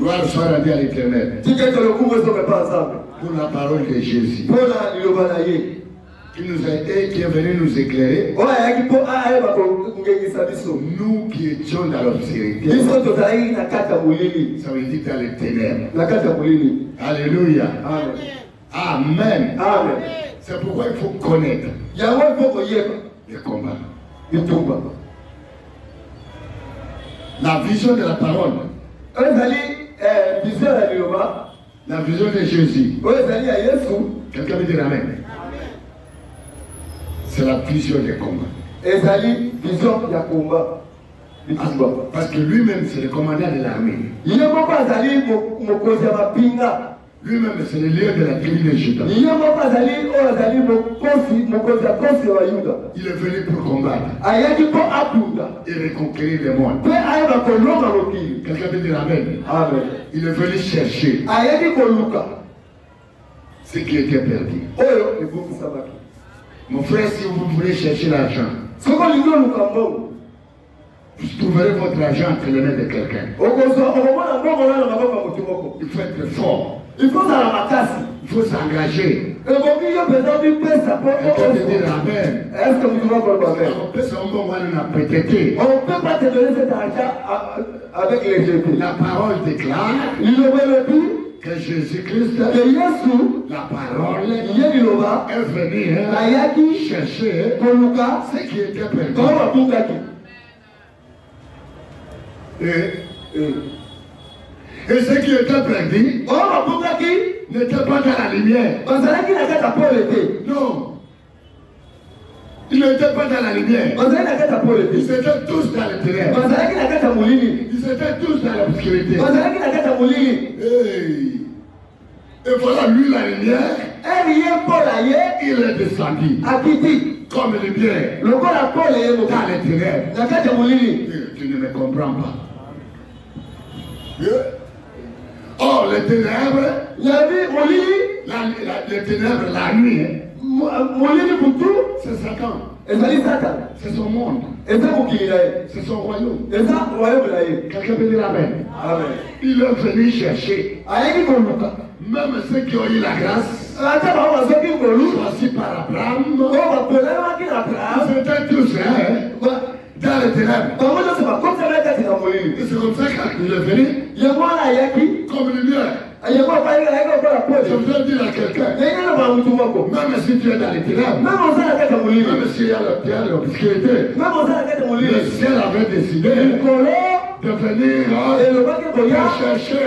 Gloire soit rendue à l'Éternel. Pour la parole de Jésus. Qui nous a aidé, qui est venu nous éclairer. Nous qui étions dans l'obscurité. Ça veut dire dans les ténèbres. Alléluia. Amen. Amen. C'est pourquoi il faut connaître les combats. La vision de la parole. La vision de Jésus. Quelqu'un veut dire Amen. C'est la vision des combats. Parce que lui-même, c'est le commandant de l'armée. Lui-même, c'est le lieu de la tribu de Juda. Il est venu pour combattre et reconquérir le monde. Quelqu'un veut dire Amen. Amen. Il est venu chercher ce qui était perdu. Mon frère, si vous voulez chercher l'argent, vous trouverez votre argent entre les mains de quelqu'un. Il faut être fort. Il faut s'engager. On peut pas te donner cet argent avec les jeux. La parole déclare que Jésus-Christ, la parole, est venu chercher ce qui était perdu. Et ce qui était perdu n'était pas dans la lumière. Non. Ils n'étaient pas dans la lumière. Ils étaient tous dans les ténèbres. Ils étaient tous dans l'obscurité. Et voilà, lui, la lumière, il est descendu. Comme lumière. Dans les ténèbres. Tu ne me comprends pas. Or, les ténèbres, les ténèbres, la nuit, c'est Satan. C'est son monde. C'est son royaume. Quelqu'un peut dire Amen. Il est venu chercher. Même ceux qui ont eu la grâce, choisis par Abraham, ils étaient tous dans les ténèbres. Et c'est comme ça qu'il est venu comme lumière. Je veux dire à quelqu'un, même si tu es dans les ténèbres, même s'il y a l'obscurité, le ciel avait décidé de venir te chercher.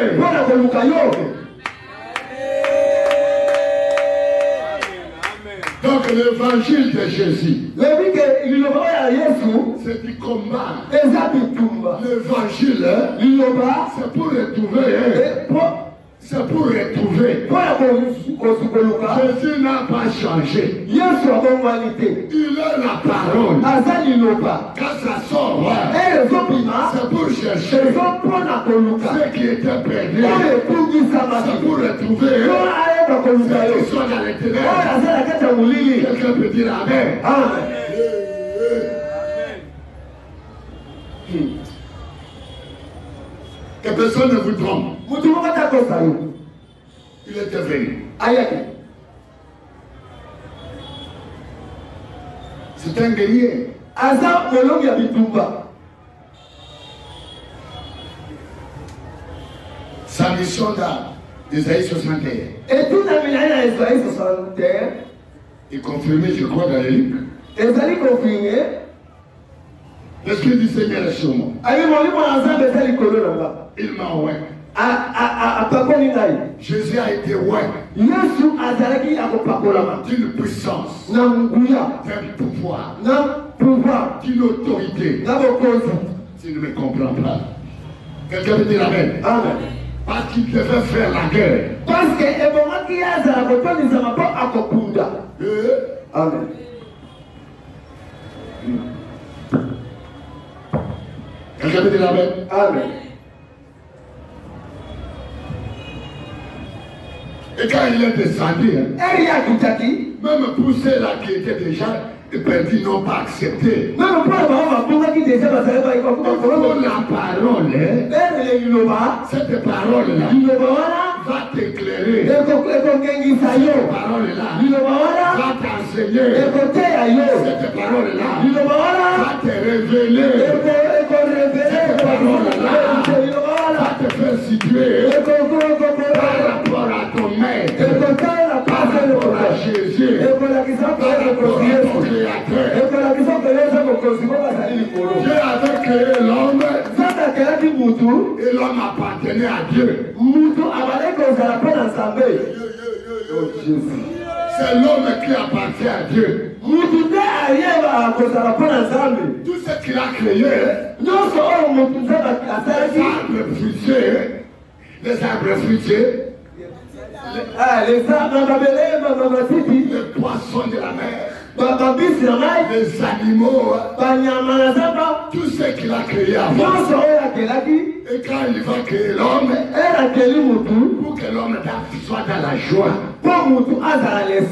Donc l'évangile de Jésus, c'est du combat. L'évangile, c'est pour retrouver. C'est pour retrouver. Jésus n'a pas changé. Il est la parole. Quand ça sort, c'est pour chercher ce qui était perdu. C'est pour retrouver ce qui soit dans les ténèbres. Quelqu'un peut dire Amen. Amen. Que personne ne vous trompe. Il était venu. C'est un guerrier. Sa mission d'Ésaïe 61. Et confirmé, je crois, dans les livres. L'Esprit du Seigneur est sur moi. Il m'a oué. Jésus a été oué d'une puissance, d'un pouvoir, d'une autorité. Tu ne me comprends pas. Quelqu'un veut dire Amen. Amen. Parce qu'il devait faire la guerre. Parce que Amen. Quelqu'un veut dire Amen. Amen. Et quand il est descendu, même pour ceux-là qui étaient déjà Les perdus n'ont pas accepté. Non, non, pas La parole, cette parole-là va t'éclairer. Cette parole-là va t'enseigner. Cette parole-là va te révéler. Cette parole-là va te faire situer par rapport à ton maître, par rapport à Jésus, par rapport à ton Créateur. Dieu avait créé l'homme et l'homme appartenait à Dieu. C'est l'homme qui appartient à Dieu. Tout ce qu'il a créé, les arbres fruitiers, les poissons de la mer, les animaux, tout ce qu'il a créé avant. Et quand il va créer l'homme, pour que l'homme soit dans la joie,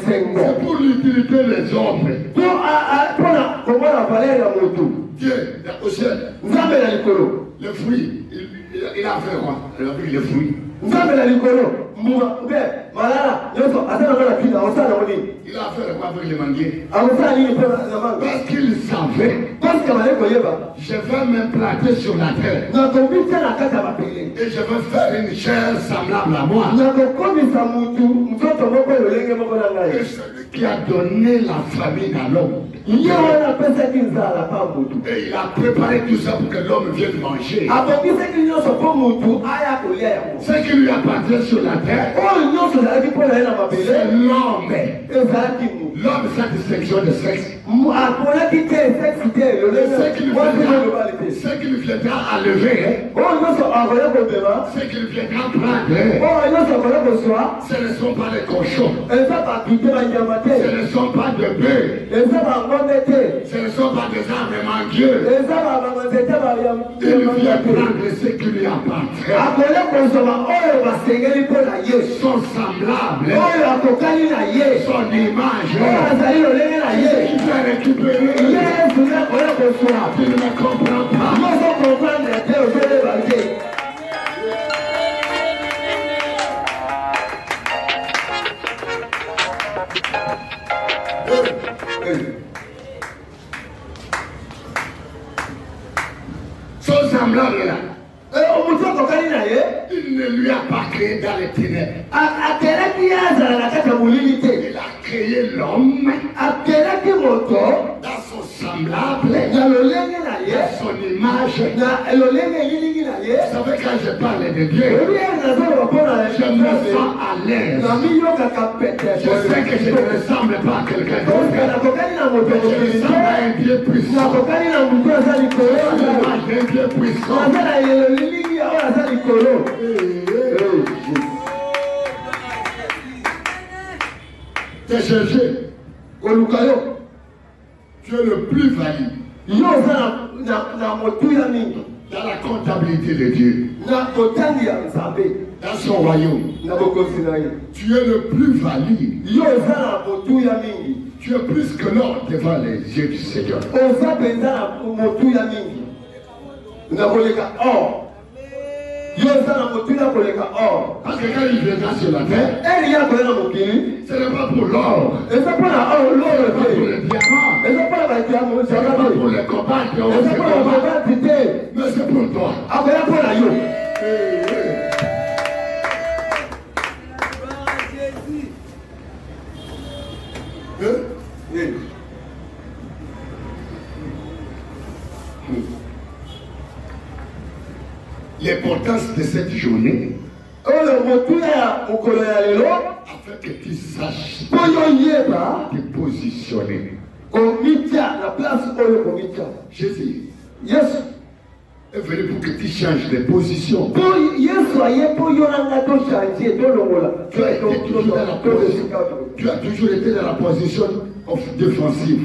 c'est pour l'utilité des hommes. Dieu, au ciel, le fruit, il a fait quoi? Il a pris le fruit. Il a fait quoi avec les manguiers? Parce qu'il savait, je vais m'implanter sur la terre et je vais faire une chair semblable à moi. Et celui qui a donné la famine à l'homme, et il a préparé tout ça pour que l'homme vienne manger. Ce qui lui appartient sur la terre, c'est l'homme. L'homme, c'est une section de sexe. Ce qui lui viendra à lever, ce qui lui viendra prendre, ce ne sont pas les cochons, ce ne sont pas de bœufs, ce ne sont pas des arbres mangueux. Il vient prendre ce qui lui appartient. Son semblable, son image, il va récupérer. Tu ne me comprends pas. Son semblable là, il ne lui a pas créé dans les ténèbres. Il a créé l'homme dans son semblable, dans son image. Vous savez, quand je parle de Dieu, je me sens à l'aise. Je sais que je ne ressemble pas à quelqu'un d'autre, mais je ressemble à un Dieu puissant. L'image d'un Dieu puissant. T'es cherché. Tu es le plus valide dans la comptabilité de Dieu. Dans son royaume, tu es le plus valide. Tu es plus que l'or devant les yeux du Seigneur. Parce que quand il viendra sur la terre, ce n'est pas pour l'or, ce n'est pas pour le diamant, ce n'est pas pour le cobalt, mais c'est pour toi. L'importance de cette journée, afin que tu saches te positionner. Jésus est venu pour que tu changes de position. Tu as toujours été dans la position défensive.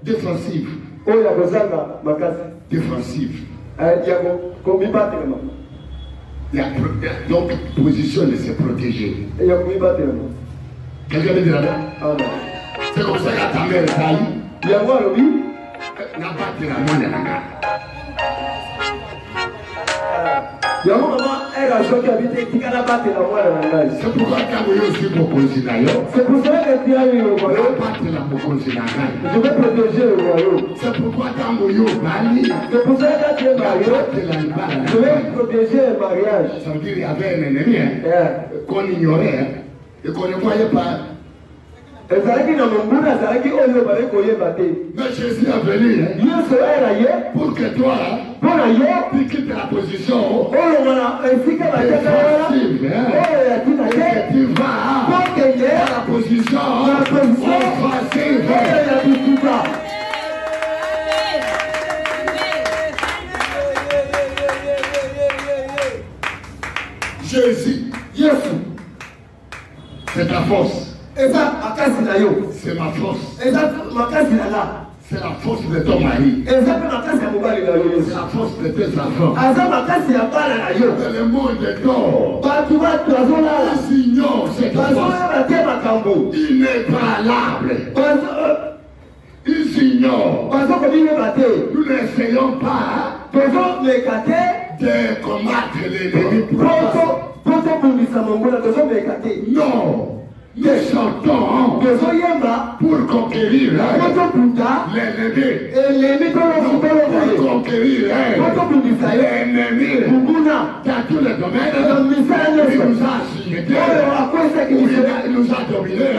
Défensive. Défensive. Donc, position de se protéger. Quelqu'un veut dire là? C'est comme ça que ta mère est allée. Il y a quoi, oui? N'a pas de la main de la gare. Il y a un moment, elle a choqué habité qui n'a pas de la main de la gare. C'est pourquoi tu as aussi pour considérer. C'est pour ça que tu as eu le On royaume. n'a pas de la pour considérer. Je vais protéger le royaume. C'est pourquoi tu as eu Bali. C'est pour ça que tu es marié. Je vais protéger le mariage. Ça veut dire qu'il y avait un ennemi qu'on ignorait et qu'on ne voyait pas. Mais Jésus est venu pour que toi, tu quittes la position défensive et que tu vas à la position offensive. Jésus, c'est ta force. C'est ma force. C'est la force de ton mari. C'est la force de tes enfants. Dans le monde de dehors, ils ignorent cette force. Il n'est pas l'âme. Ils ignorent. Nous n'essayons pas de combattre l'ennemi. Non. Nous chantons pour conquérir l'ennemi. Pour conquérir l'ennemi dans tous les domaines. Il nous a sujetés. Il nous a dominés.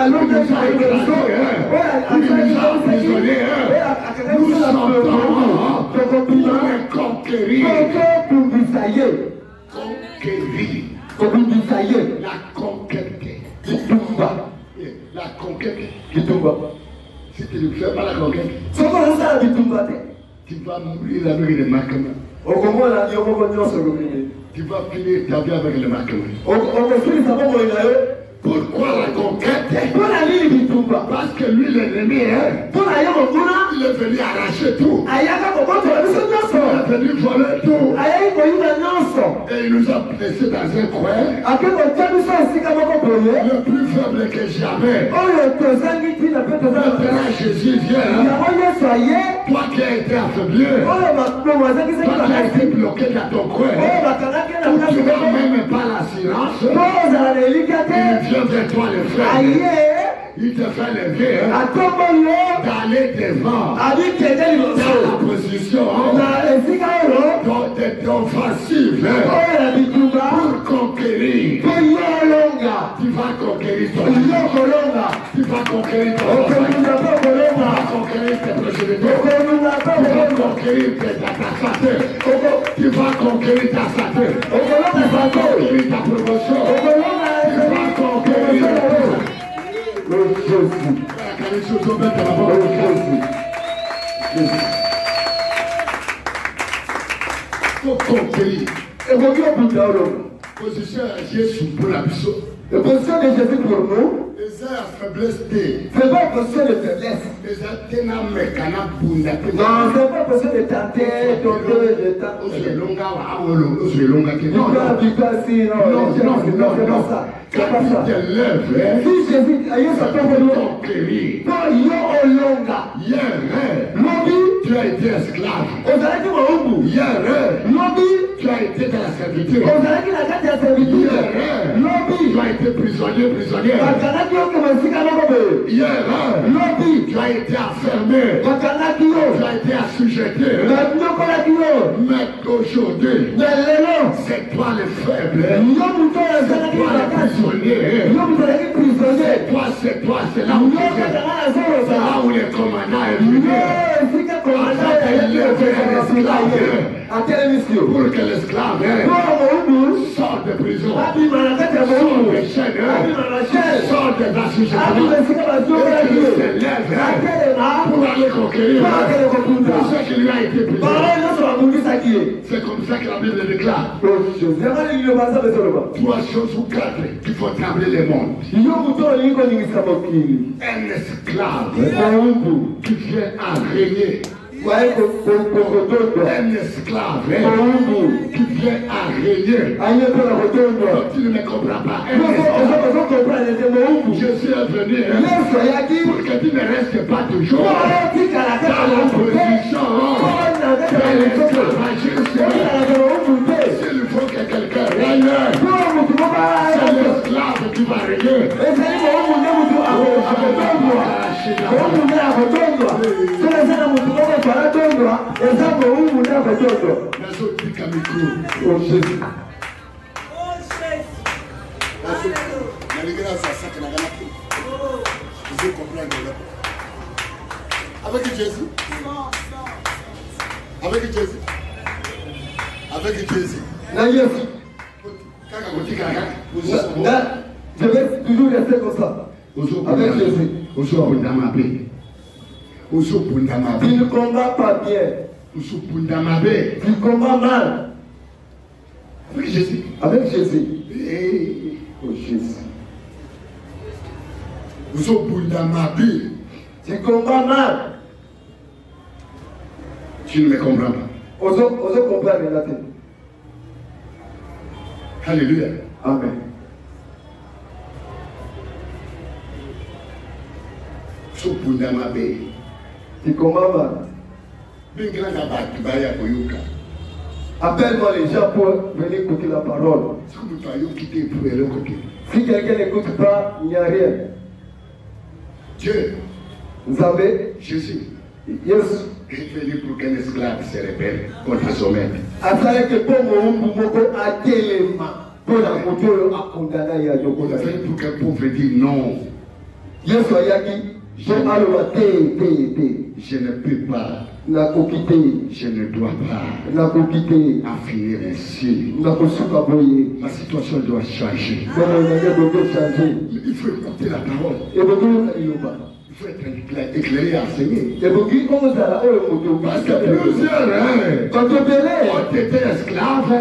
Il nous a écrasés. Il nous a emprisonnés. Nous chantons pour conquérir. Conquérir. La conquête. La conquête. Si tu ne fais pas la conquête, tu vas mourir avec les marquements. Tu vas finir ta vie avec les marquements. Pourquoi la conquête? Parce que lui, l'ennemi, il est venu arracher tout. Il est venu voler tout. Et il nous a placés dans un coin. Le plus faible que jamais. Maintenant, Jésus vient. Toi qui as été affaibli. Toi qui as été bloqué dans ton coin. Tu n'as même pas l'assurance. Il vient vers toi le frère. Il te fait lever d'aller devant dans la position d'offensive pour conquérir. Tu vas conquérir ton vie. Tu vas conquérir ton travail. Tu vas conquérir tes prospérités. Tu vas conquérir ta santé. Tu vas conquérir ta santé. Tu vas conquérir ta promotion. Tu vas conquérir faut conquérir. Position à Jésus pour la mission. La position de Jésus pour nous. C'est la faiblesse. C'est pas une position de faiblesse. Non, c'est pas une position de tenter, de Quand tu te lèves, si Jésus a eu sa conquérir. Tu as été esclave. Hier, tu as été dans la servitude. Hier, tu as été prisonnier. Hier, tu as été enfermé. Tu as été assujetti. Mais aujourd'hui, c'est toi le faible. C'est toi le prisonnier. C'est toi, c'est là où le commandant est venu. Pour que l'esclave sorte de prison, sorte de chaîne, sorte de assujettement, et qu'il se lève pour aller conquérir tout ce qui lui a été brisé. C'est comme ça que la Bible déclare. 3 choses ou 4 qui font trembler les mondes. Un esclave qui vient à régner un esclave qui vient à régner. Tu ne me comprends pas. Jésus est venu pour que tu ne restes pas toujours dans la position de l'esclavagisme. S'il faut que quelqu'un règne, c'est l'esclave qui va régner. Avec Jésus. Avec Jésus. Avec Jésus. Je vais toujours rester comme ça. Avec Jésus. Tu ne combats pas bien. Tu combats mal. Avec Jésus. Avec Jésus. Oh Jésus. Tu combats mal. Tu ne me comprends pas. Oso comprendre la tête. Alléluia. Amen. Tu combats mal. Appelle-moi les gens pour venir écouter la parole. Si quelqu'un n'écoute pas, il n'y a rien. Dieu, vous avez Jésus, yes. est venu pour qu'un esclave se rebelle contre son maître. Il est venu pour qu'un pauvre dise non. Je ne peux pas. Je ne dois pas en finir ici. Ma situation doit changer. Il faut écouter la parole. Il faut être éclairé, enseigné. Parce que plusieurs ont été esclaves,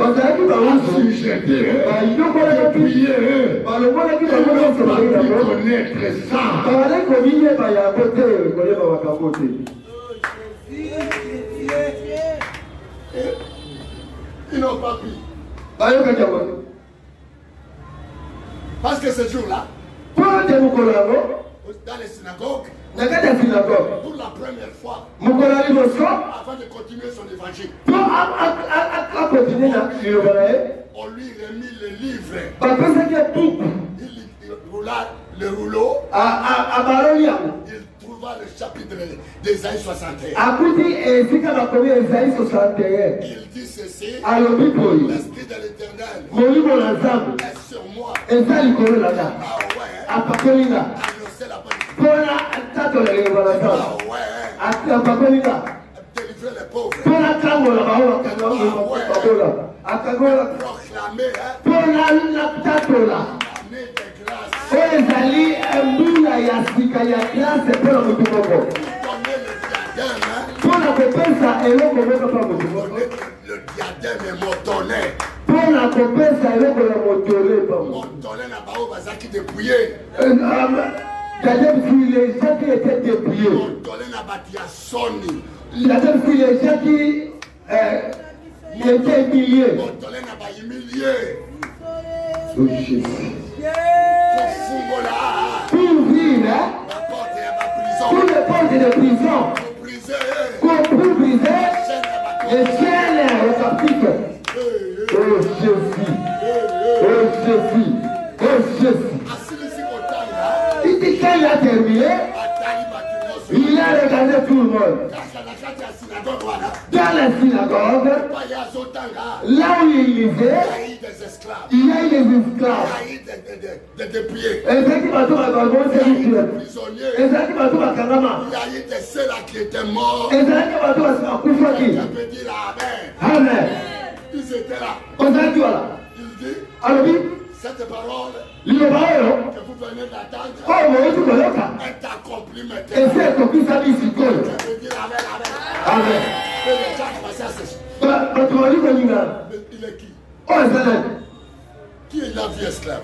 assujettés, dépouillés. Ils n'ont pas pu connaître ça. Ils n'ont pas pu. Parce que ce jour-là, dans les synagogues, pour la première fois, avant de continuer son évangile, on lui remit le livre. Il roula le rouleau. Il trouva le chapitre d'Ésaïe 61. Il dit ceci: l'Esprit de l'Éternel est sur moi. Annoncer la bonne délivrer les pauvres. Proclamer l'année de grâce. Donner le diadème et mon tonnet. Mon tonnet n'a pas au qui dépouillé. Les gens qui étaient dépouillés. Mon tonnet n'a pas dit à Sony. Les gens qui étaient humiliés. Mon tonnet n'a pas humilié. Oh Jésus. Pour vivre, pour les portes de prison, pour briser les chaînes aux captifs. Oh Jésus, oh Jésus, oh Jésus. Il dit qu'il a terminé, il a regardé tout le monde. Dans la synagogue, là où il lisait, il y a eu des esclaves. des dépouillés. Il y a eu des ceux-là qui étaient morts. Amen. Amen. Ils étaient là. Il dit, cette parole que vous venez d'attendre est accomplie maintenant. Je peux dire amen, amen. Amen. Et les gens commencent à se... Il est qui? Qui est la vie esclave?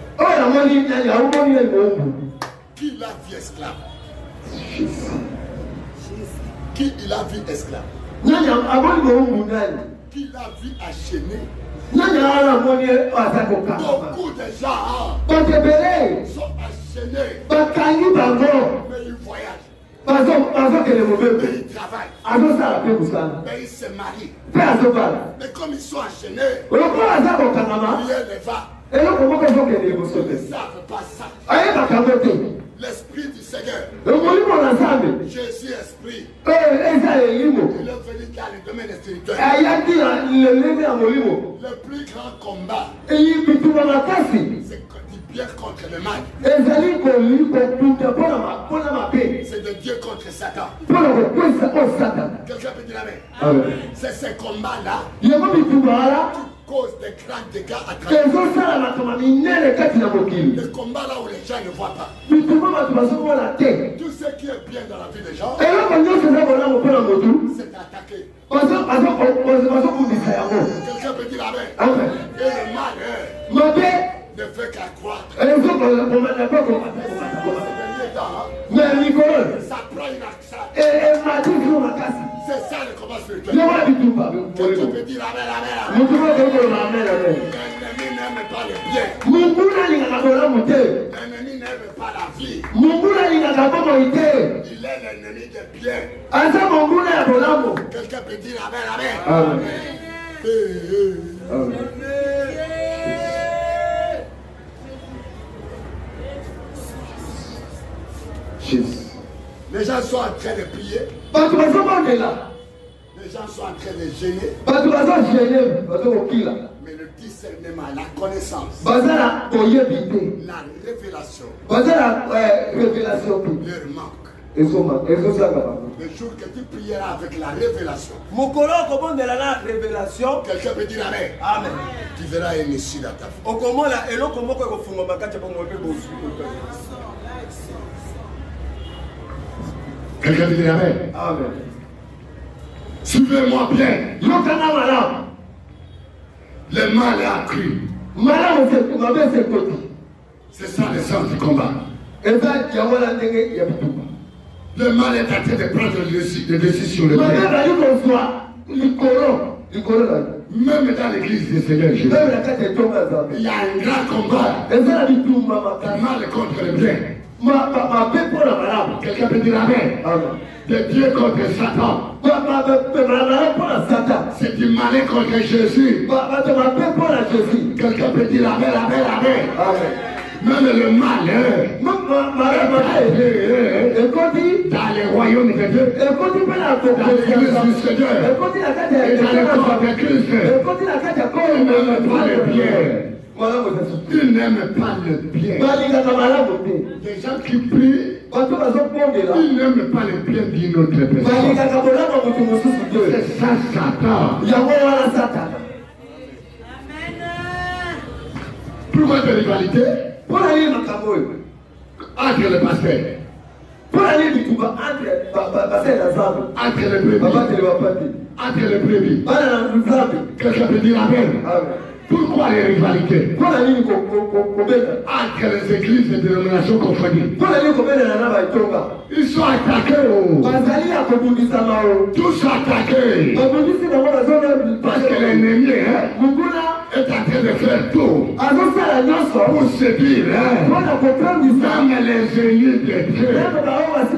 Qui est la vie esclave? Qui est la vie esclave? Qui l'a vu enchaîner. Beaucoup de gens sont enchaînés. Mais ils voyagent. Mais ils travaillent. Mais ils se marient. Mais comme ils sont enchaînés, rien ne va. Ils ne savent pas ça. L'esprit du Seigneur. Jésus esprit. Il est venu dans le domaine spirituel. Le plus grand combat, c'est du bien contre le mal. C'est de Dieu contre Satan. Quelqu'un peut dire amen. C'est ce combat-là qui cause des grands dégâts à travers le combat là où les gens ne voient pas. Tout ce qui est bien dans la vie des gens, c'est attaqué. Quelqu'un peut dire amen. Et le mal ne fait qu'accroître. Ça prend une accent. C'est ça le combat spirituel. Quelqu'un peut dire amen, amen, amen. L'ennemi n'aime pas le bien. L'ennemi n'aime pas la vie. Il est l'ennemi des biens. Quelqu'un peut dire amen, amen. Les gens sont en train de prier. Les gens sont en train de gêner. Mais le discernement, la connaissance, la révélation leur manque. Le jour que tu prieras avec la révélation, quelqu'un peut dire amen. Amen. Tu verras une issue dans ta vie. Quelqu'un peut dire amen. Amen. Suivez-moi bien. Le mal est accru. C'est ça le sens du combat. Le mal est en train de prendre des décisions. Même dans l'église du Seigneur Jésus, il y a un grand combat. Le mal contre le bien. Quelqu'un peut dire amen. De Dieu contre Satan. C'est du malin contre Jésus. Quelqu'un peut dire amen, amen, amen. Même le mal dans les royaumes de Dieu, dans l'église du Seigneur, et dans le corps de Christ, il n'aime pas le bien. Il n'aime pas le bien. Des gens qui prient, ils n'aiment pas le bien d'une autre personne. C'est ça, Satan. Pourquoi de rivalité? Entre le pasteur, entre les brebis, quelqu'un peut dire amen. Pourquoi les rivalités? Entre les églises et dénominations confondues. Ils sont attaqués. Tous attaqués. Parce que l'ennemi est en train de faire tout pour se dire même les ennemis de Dieu ils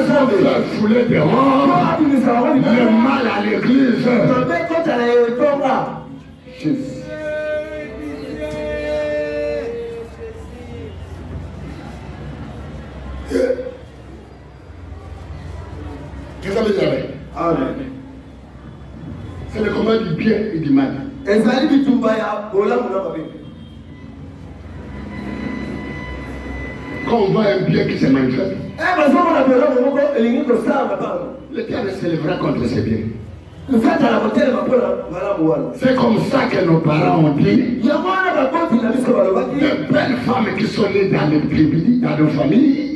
sont fait fouler dehors. Le mal à l'église. Amen. C'est le combat du bien et du mal. Quand on voit un bien qui se manifeste, le diable s'élèvera contre ses biens. C'est comme ça que nos parents ont dit. De belles femmes qui sont nées dans les tribus, dans nos familles.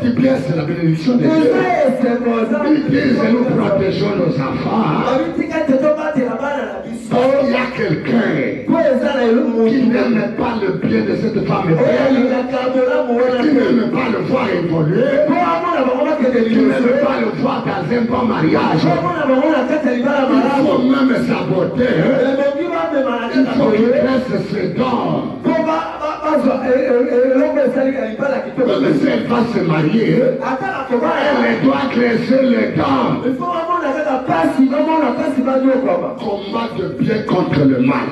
C'est bien, c'est la bénédiction de Dieu. Ils disent nous protégeons nos enfants. Parce qu'il y a quelqu'un qui n'aime pas le bien de cette femme, qui n'aime pas le voir évoluer, Tu ne veux pas le voir dans un bon mariage. Il faut même saboter. Il faut qu'il reste ses dents. Même si elle va se marier, elle doit crescer les dents. Combattre bien contre le mal.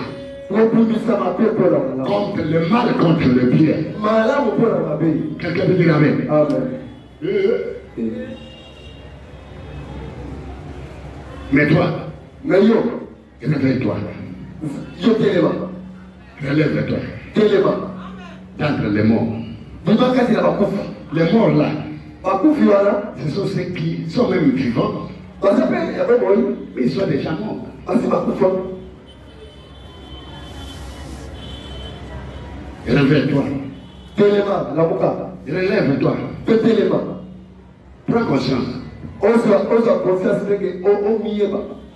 Contre le mal, contre le bien. Quelqu'un peut dire amen. Mais toi, réveille-toi. Relève-toi. D'entre les morts. Les morts là, ce sont ceux qui sont même vivants. Mais ils sont déjà morts. Relève-toi. Relève-toi. Prends conscience.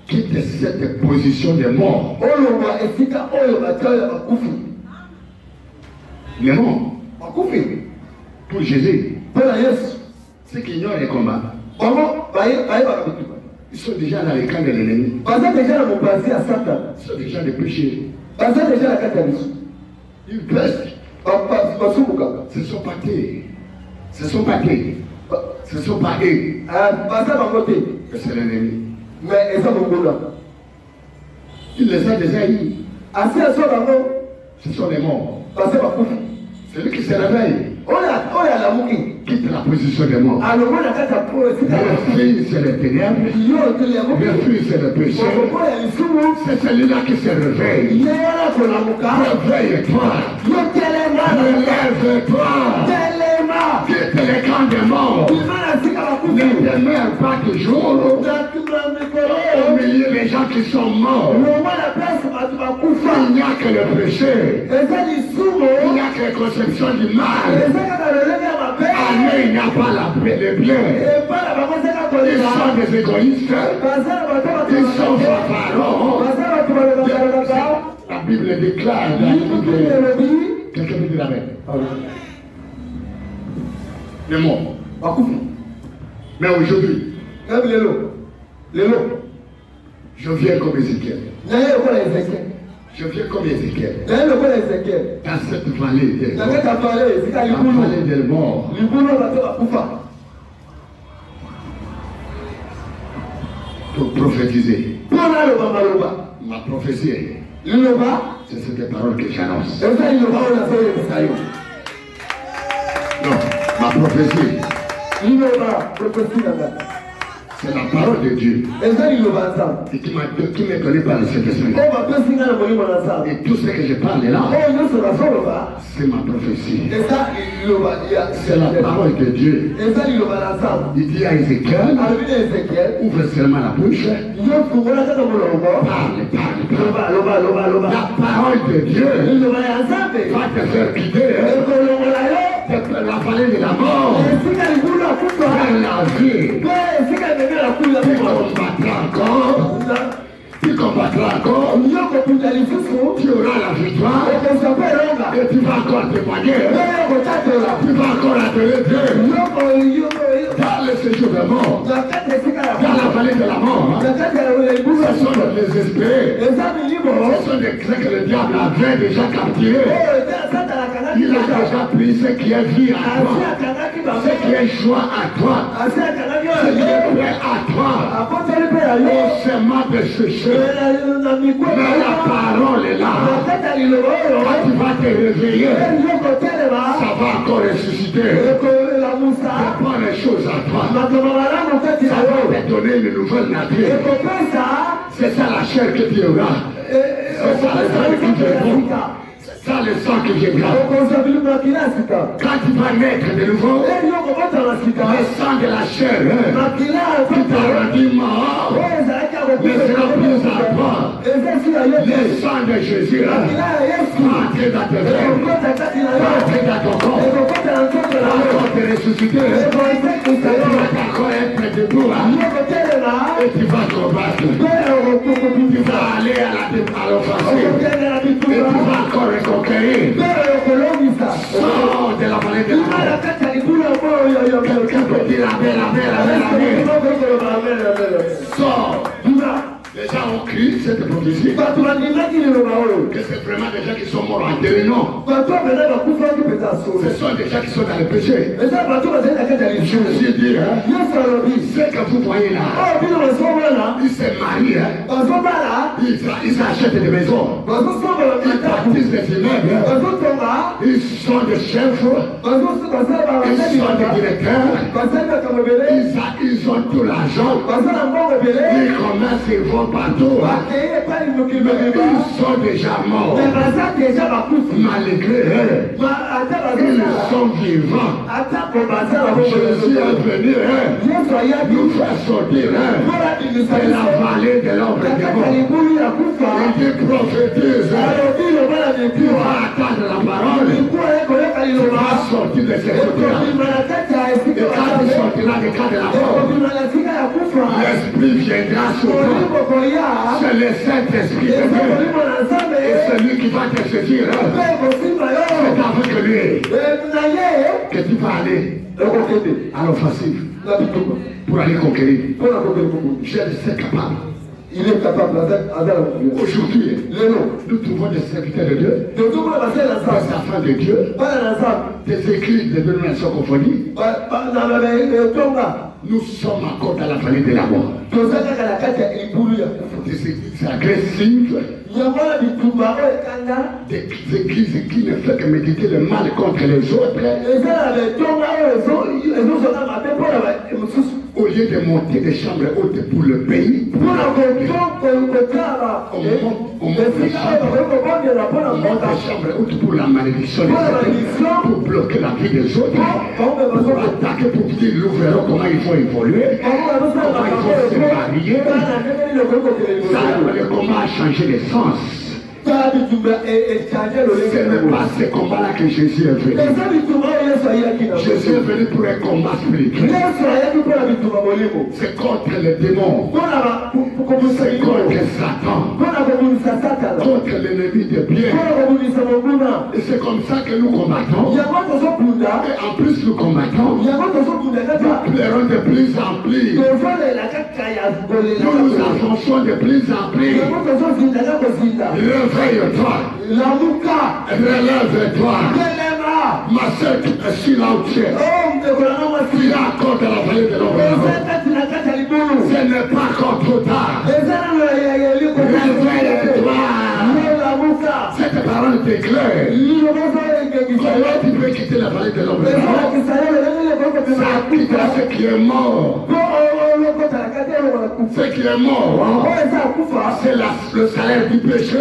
Quitte cette position de mort. Les morts. Pour Jésus. Ceux qui ignorent les combats. Ils sont déjà dans les camps de l'ennemi. Ils sont déjà des péchés. Ils pèsent. Ce sont pas eux. Ce sont pas eux. Ce sont pas eux. C'est l'ennemi. Il les a déjà eu. Ce sont les morts. Celui qui se réveille quitte la position des morts. Le fils c'est le ténèbre. Le fils c'est le péché. C'est celui-là qui se réveille. Réveille-toi. Relève-toi. Quitte les camps des morts. Ne demeure pas toujours au milieu des gens qui sont morts. Il n'y a que le péché. Il n'y a que la conception du mal. Allez, il n'y a pas le bien. Ils sont des égoïstes. Ils sont fanfarons. La Bible déclare. Quelqu'un peut dire amen. Les morts. Mais aujourd'hui, je viens comme Ézéchiel. Je viens comme Ézéchiel. Dans cette vallée des morts. Pour prophétiser. Ma prophétie, c'est cette parole que j'annonce. Non, ma prophétie. C'est la parole de Dieu. Et qui m'est donné par le Saint-Esprit. Et tout ce que je parle là, c'est ma prophétie. C'est la parole de Dieu. Il dit à Ézéchiel, ouvre seulement la bouche. Parle. La parole de Dieu va te faire quitter la vallée de la mort vers la vie. Tu combattras encore. Tu auras la victoire. Et tu vas encore témoigner. Tu vas encore appeler Dieu. Dans le séjour de mort, dans la vallée de la mort, ce sont des désespérés. Ce sont des clés que le diable avait déjà capturés. Il a déjà pris ce qui est vie à toi, ce qui est joie à toi, ce qui est prêt à toi. Au sément de sécher. Mais la parole est là. Quand tu vas te réveiller, ça va encore ressusciter. Prends les choses à toi. Ça va te donner une nouvelle nature. C'est ça la chair que tu auras. C'est ça le sang que tu auras. C'est ça le sang que je garde. Quand tu vas naître de nouveau, le sang de la chair qui t'a rendu mort ne sera plus à toi. Le sang de Jésus va entrer dans tes veines, va entrer dans ton corps, va encore te ressusciter. Tu vas encore être debout et tu vas combattre. Tu vas aller à l'offensive et tu vas encore reconquérir. Sors de la vallée de la mort. Quelqu'un peut dire amen, amen, amen, amen. Sors. Les gens ont crié cette prophétie. Que c'est vraiment des gens qui sont morts enterrés, non. Ce sont des gens qui sont dans le péché. Je me suis dit, ce que vous voyez là, ils se marient, ils achètent des maisons, ils bâtissent des immeubles, ils sont des chefs, ils sont des directeurs, ils ont tout l'argent, ils commencent, ils vont partout. Ils sont déjà morts. Malgré eux, ils sont vivants. Jésus est venu nous faire sortir de la vallée de l'ombre des morts. Il dit prophétise. Tu vas attendre la parole. Tu vas sortir de ces côtés-là. Et quand tu sortiras des cas de la mort, l'Esprit viendra sur toi. C'est le Saint-Esprit de Dieu. Et celui qui va te saisir, c'est avec lui que tu vas aller à l'offensive pour aller conquérir. Je suis capable. Il est capable Aujourd'hui, nous trouvons des serviteurs de Dieu, des enfants de Dieu, des églises de dénominations confondues. Nous sommes encore dans la vallée de la mort. Des églises agressives, des églises qui ne font que méditer le mal contre les autres. Au lieu de monter des chambres hautes pour le pays, on monte des chambres hautes pour la malédiction des autres, pour bloquer la vie des autres, pour attaquer, pour dire nous verrons comment il faut évoluer, comment il faut se marier. Ça, le combat a changé de sens. Ce n'est pas ce combat-là que Jésus est venu. Jésus est venu pour un combat spirituel. C'est contre les démons. C'est contre Satan. Contre l'ennemi de bien. Et c'est comme ça que nous combattons. Et en plus nous combattons. Nous plairons de plus en plus. Nous nous avançons de plus en plus. Réveille-toi. Relève-toi. Ma soeur, tu es sur là où tu es. Tu es encore dans la vallée de l'ombre. Ce n'est pas encore trop tard. Réveille-toi. Cette parole t'éclaire. Comment tu peux quitter la vallée de l'ombre? Ça quitte ce qui est mort. Ce qui est mort, c'est le salaire du péché.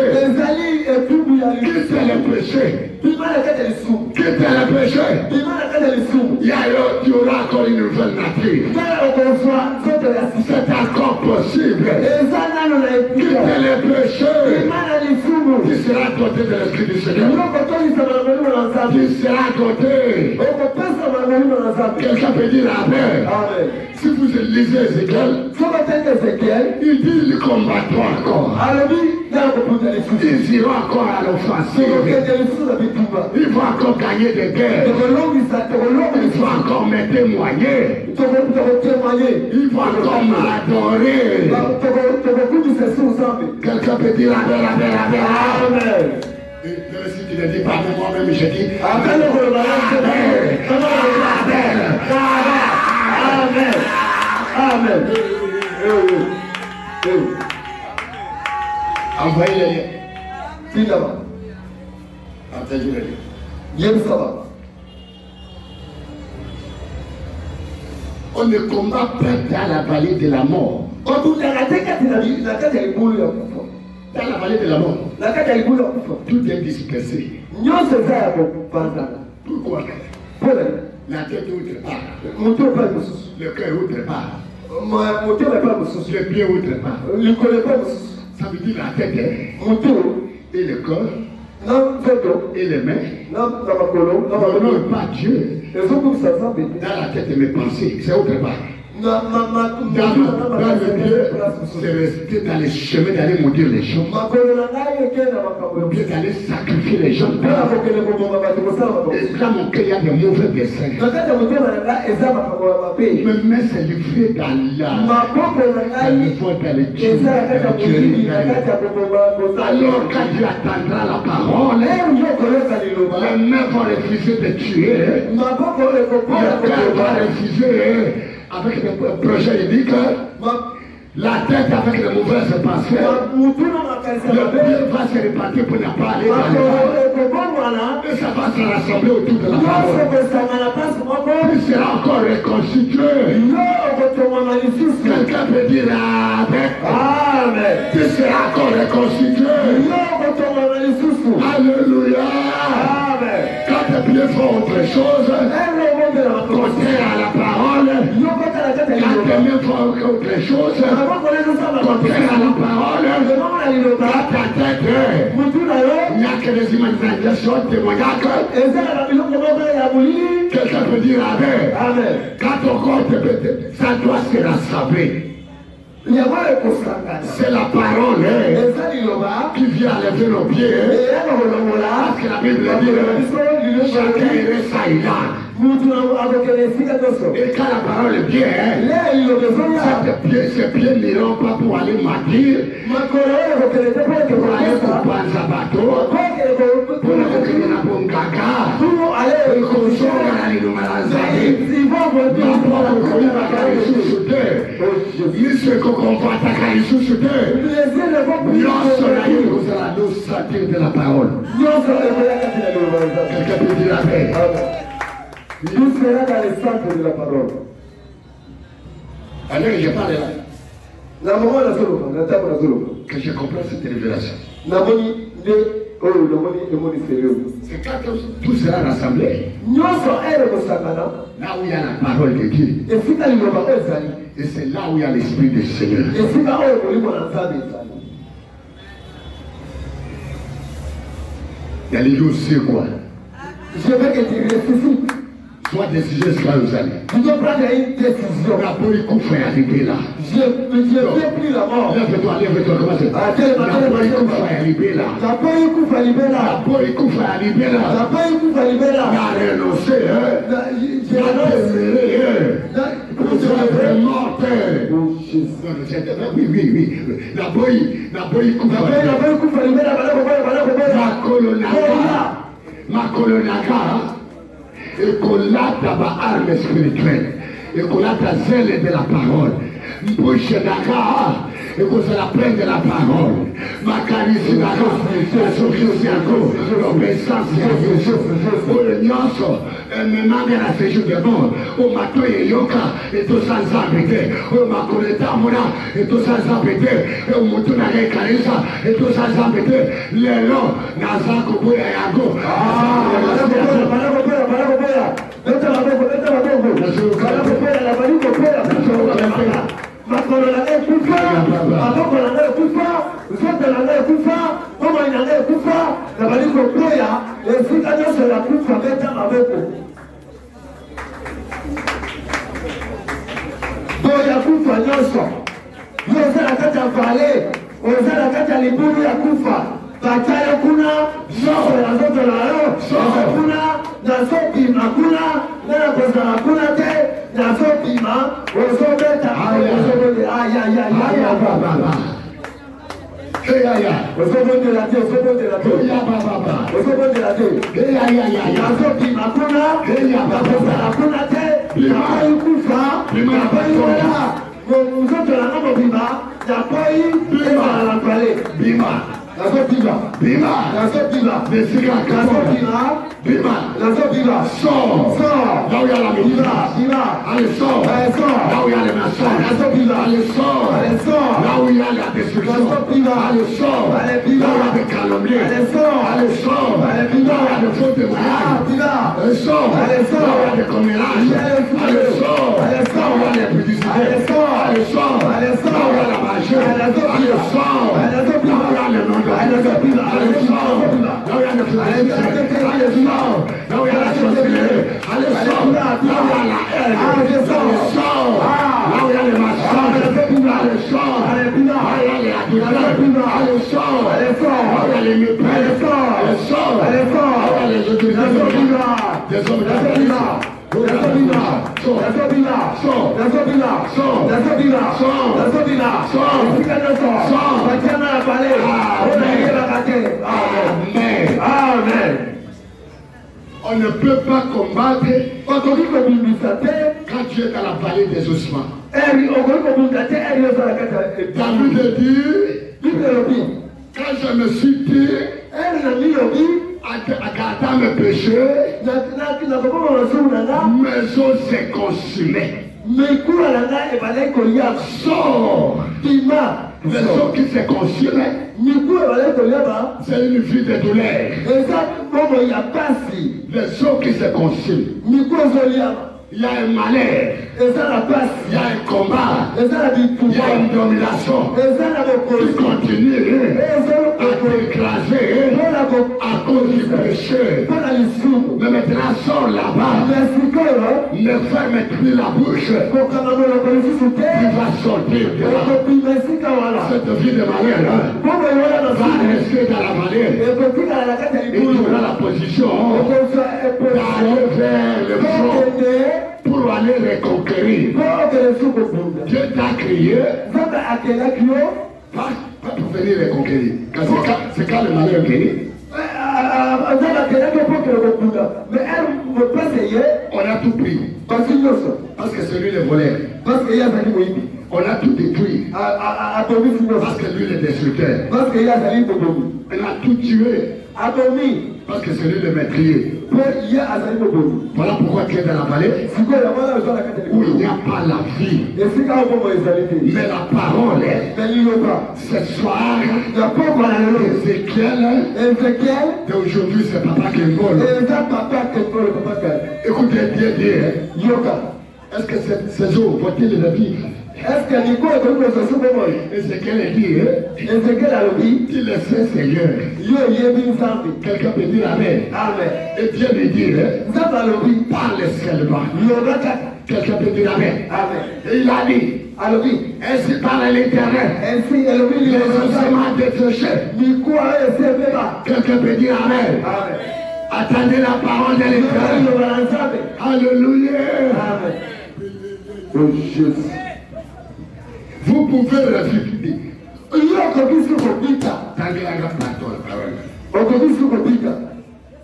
Quitte le péché. Quitte le péché. Il y aura encore une nouvelle nature. C'est encore possible. Quitte le péché. Tu seras doté de l'Esprit du Seigneur. Tu seras doté. Quelqu'un peut dire amen. Si vous lisez Ézéchiel, il dit ils combattront encore. Ils iront encore à l'offensive. Ils vont encore gagner des guerres. Ils vont encore me témoigner. Ils vont encore m'adorer. Quelqu'un peut dire amen, amen, amen, amen. Et si tu ne dis pas de moi-même, je dis amen, amen, amen, amen. Envoyez les liens. Dis là-bas. Partagez les liens. Yem ça va. On ne combat pas dans la vallée de la mort. Dans la vallée de la mort, tout est dispersé. Pourquoi? La tête autre part. Le cœur autre part. Le pied autre part. Ça veut dire la tête et le corps et les mains n'honorent pas Dieu. Dans la tête de mes pensées, c'est autre part. Dans le Dieu, c'est rester dans les chemins d'aller maudire les gens. Ou bien d'aller sacrifier les gens. Et dans mon cœur, il y a des mauvais desseins. Mais c'est livré dans l'âme. Dans les tueries. Alors quand Dieu attendra la parole, les mains vont refuser de tuer. Le cœur va refuser avec des projets uniques. La tête avec les mauvaises pensées. Le pied va se répartir pour ne pas aller dans le mal. Et ça va se rassembler autour de la parole. Il sera encore reconstitué. Quelqu'un peut dire Amen. Amen. Il sera encore reconstitué. Alléluia. Amen. Quand tes pieds font autre chose, contraire à la parole, quand tes mains font autre chose, contraire à la parole, dans ta tête, il n'y a que des imaginations démoniaques. Quelqu'un peut dire Amen. Quand ton corps te pète, ça doit se rassembler. C'est la parole qui vient lever nos pieds. Parce que la Bible dit chacun irait ça et là. Et quand la parole vient, ces pieds n'iront pas pour aller mentir, pour aller pour Banzabato, pour aller pour Ngaga, pour aller pour de la parole. Quelqu'un peut dire Amen. Il sera dans le centre de la parole. Alors je parle là. Que je comprends cette révélation. C'est quand tout sera rassemblé. Là où il y a la parole de Dieu. Et c'est là où il y a l'esprit du Seigneur. Il y a les jours c'est quoi? Je veux que tu réfléchisses. Soit décision, soit aux amis. Tu dois prendre une décision. La politique fait arriver là. Je ne veux plus la mort. Lève-toi, comment c'est? La politique fait arriver là. La politique fait arriver là. La politique fait arriver là. La politique fait arriver là. Il a renoncé, il a déméré, il a vraiment fait. Oui. La politique fait arriver là. Ma colonaka. Et qu'on a ta arme spirituelle, et qu'on a ta zèle de la parole, bouche d'aka, et qu'on se la prenne de la parole, ma carisse d'aka, la souffrance l'obéissance pour le nyonso, me manque la séjour de mort, au matin et yoka, et tout sans habiter, au macoleta mona, et tout sans habiter, et au mouton à carissa, et tout sans habiter, les lots, Nazako Boya Yago. Bataya kuna, soko ya zote la leo, kuna, na sopi makuna, na kosa kuna te, na sopi ma, osobeta, osobeta, aya, baba. Osobeta la te, osobeta la te, na sopi makuna, na kosa kuna te, na koi kufa, na koi wala, zote la nomo bima, na koi, la kwale, bima. Bima. Sors. Là où il y a la médecine. Allez, sors. Là où il y a les mensonges. Allez, sors. Là où il y a la destruction. Allez, sors. Là où il y a des calomnies. Allez, sors. Là où il y a des faux témoignages. Allez, sors. Là où il y a des commérages. Allez, sors. Là où il y a les publicités. Allez, sors. Là où il y a la magie. Allez, sors. Là où il y a le nom de Dieu. Allez, sors. Là où il y a le fléau. Allez, sors. Là où il y a la sorcellerie. Allez, sors. Là où il y a la haine. Allez, sors. Là Amen. On ne peut pas combattre quand tu es dans la vallée des ossements. David dit, quand je me suis dit, à garder mes péchés, mes os s'est consumé. Sors. Les os qui s'est consumé, c'est une vie de douleur. Les os qui se consument, il y a un malheur, il y a un combat, il y a une domination qui continue à t'écraser à cause du péché. Mais maintenant, sors là-bas, ne ferme plus la bouche, tu vas sortir de là. Cette vie de malheur va rester dans la vallée et tu auras la position d'aller vers le front pour aller les conquérir. Dieu t'a créé pas pour venir les conquérir. C'est quand le malheur vient. On a tout pris. Parce que c'est lui le voleur. On a tout détruit. Parce que lui le destructeur. On a tout tué. Parce que c'est lui le meurtrier. Voilà pourquoi tu es dans la vallée où il n'y a pas la vie. Mais la parole est ce soir. Ézéchiel d'aujourd'hui, c'est papa qui vole. Écoutez bien dire. Est-ce que ces eaux vont-ils le vivre? Est-ce que Nico est venu se souvenir? Ézéchiel dit, Ézéchiel a dit, il le sait Seigneur. Quelqu'un peut dire Amen. Amen. Et Dieu me dit, parle seulement. Quelqu'un peut dire Amen. Amen. Et il a dit, ainsi parle l'Éternel. Les ossements détachés. Quelqu'un peut dire Amen. Amen. Attendez la parole de l'Éternel. Alléluia. Amen. Oh Jésus. Vous pouvez réfuter.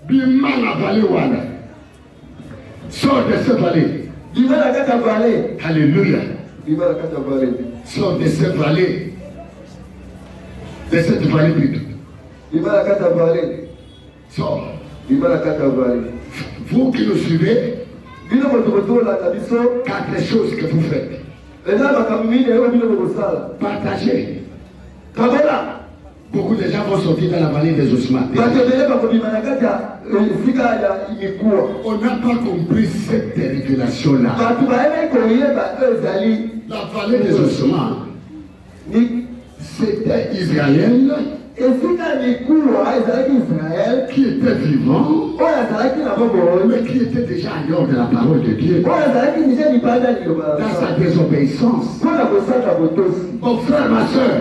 Bima la vallée Wada. Sors de cette vallée. Alléluia. Sors de cette vallée. De cette vallée plutôt. Sors. Vous qui nous suivez, 4 choses que vous faites. Partagez. Beaucoup de gens vont sortir dans la vallée des ossements. On n'a pas compris cette révélation-là. La vallée des ossements, c'était Israël qui était vivant, mais qui était déjà ailleurs de la parole de Dieu. Dans sa désobéissance. Mon frère, ma soeur,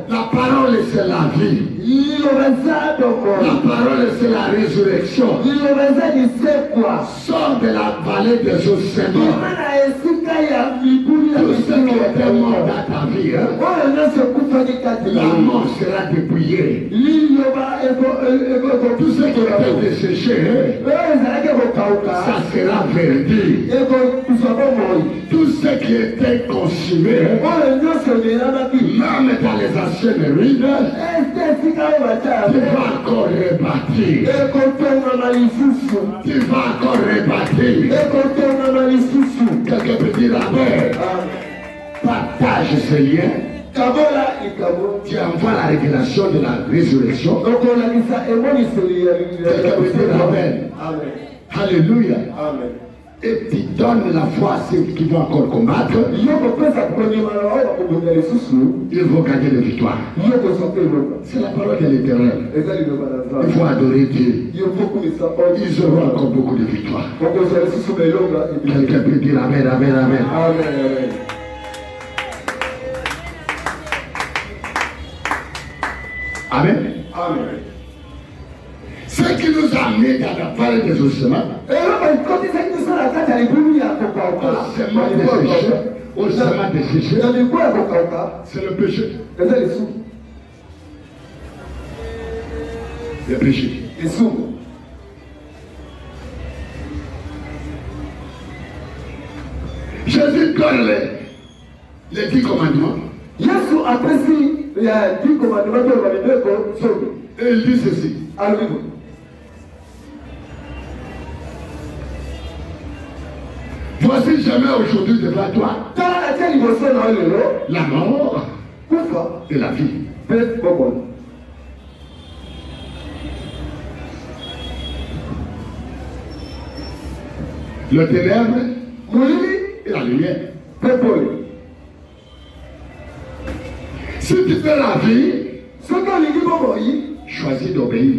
la parole c'est la vie. La parole c'est la résurrection. Sors de la vallée des ossements. Tout ce qui était mort dans ta vie, la mort sera dépouillée. Tout ce qui était desséché, ça sera verdi. Tout ce qui était consumé, même dans les anciennes ruines, tu vas encore rebâtir. Tu vas encore rebâtir. Quelqu'un peut dire Amen. Partage ce lien. Tu envoies la révélation de la résurrection. Quelqu'un peut dire Amen. Alléluia. Amen. Et tu donnes la foi à ceux qui vont encore combattre. Ils vont gagner la victoire. C'est la parole de l'Éternel. Il faut adorer Dieu. Ils auront encore beaucoup de victoires. Quelqu'un peut dire Amen, Amen, Amen. Amen. Amen. Ce qui nous a amené dans la vallée des ossements. Ossements desséchés. C'est le péché. Le péché. Jésus donne les 10 commandements. Yesu apprécie les 10 commandements de et il dit ceci. Voici jamais aujourd'hui devant toi la mort et la vie. Le ténèbre et la lumière. Si tu fais la vie, choisis d'obéir.